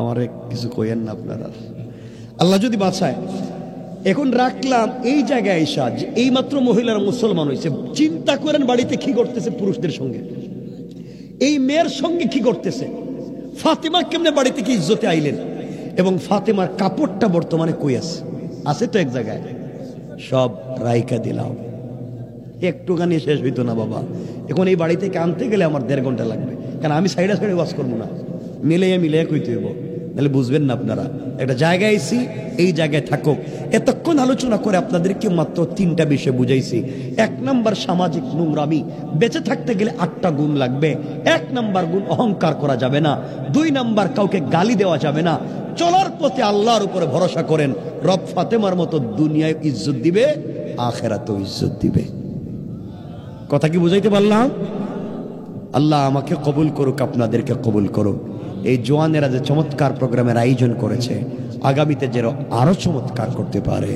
আমার কিছু কইেন না আপনারা, আল্লাহ যদি বাঁচায়। এখন রাখলাম এই জায়গায় এসা যে এই মাত্র মহিলারা মুসলমান হয়েছে। চিন্তা করেন বাড়িতে কি করতেছে পুরুষদের সঙ্গে, এই মেয়ের সঙ্গে কি করতেছে। ফাতেমা কেমনে বাড়িতে কি ইজ্জতে আইলেন, এবং ফাতেমার কাপড়টা বর্তমানে কই আছে? আছে তো এক জায়গায়, সব রাইকা দিলাম। একটুখানি শেষ হইতো না বাবা। এখন এই বাড়ি থেকে আনতে গেলে আমার 1.5 ঘন্টা লাগবে, কারণ আমি সাইডে সাইডে ওয়াজ করবো না, মিলে কইতে হইব, তাহলে বুঝবেন না আপনারা। একটা জায়গায় এসি, এই জায়গায় থাকুক। এতক্ষণ আলোচনা করে আপনাদেরকে মাত্র 3টা বিষয় বুঝাইছি। 1 নাম্বার সামাজিক নোংরামি, বেঁচে থাকতে গেলে 8টা গুণ লাগবে। 1 নাম্বার গুণ অহংকার করা যাবে না। 2 নাম্বার কাউকে গালি দেওয়া যাবে না। চলার পথে আল্লাহর উপরে ভরসা করেন, রব ফাতেমার মতো দুনিয়ায় ইজ্জত দিবে, আখিরাতেও ইজ্জত দিবে। কথা কি বুঝাইতে পারলাম? আল্লাহ আমাকে কবুল করুক, আপনাদেরকে কবুল করুক। এই জওয়ানেরা যে চমৎকার প্রোগ্রামের আয়োজন করেছে, আগামীতে যেন আরো চমৎকার করতে পারে,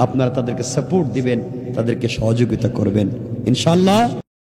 আপনারা তাদেরকে সাপোর্ট দিবেন, তাদেরকে সহযোগিতা করবেন ইনশাআল্লাহ।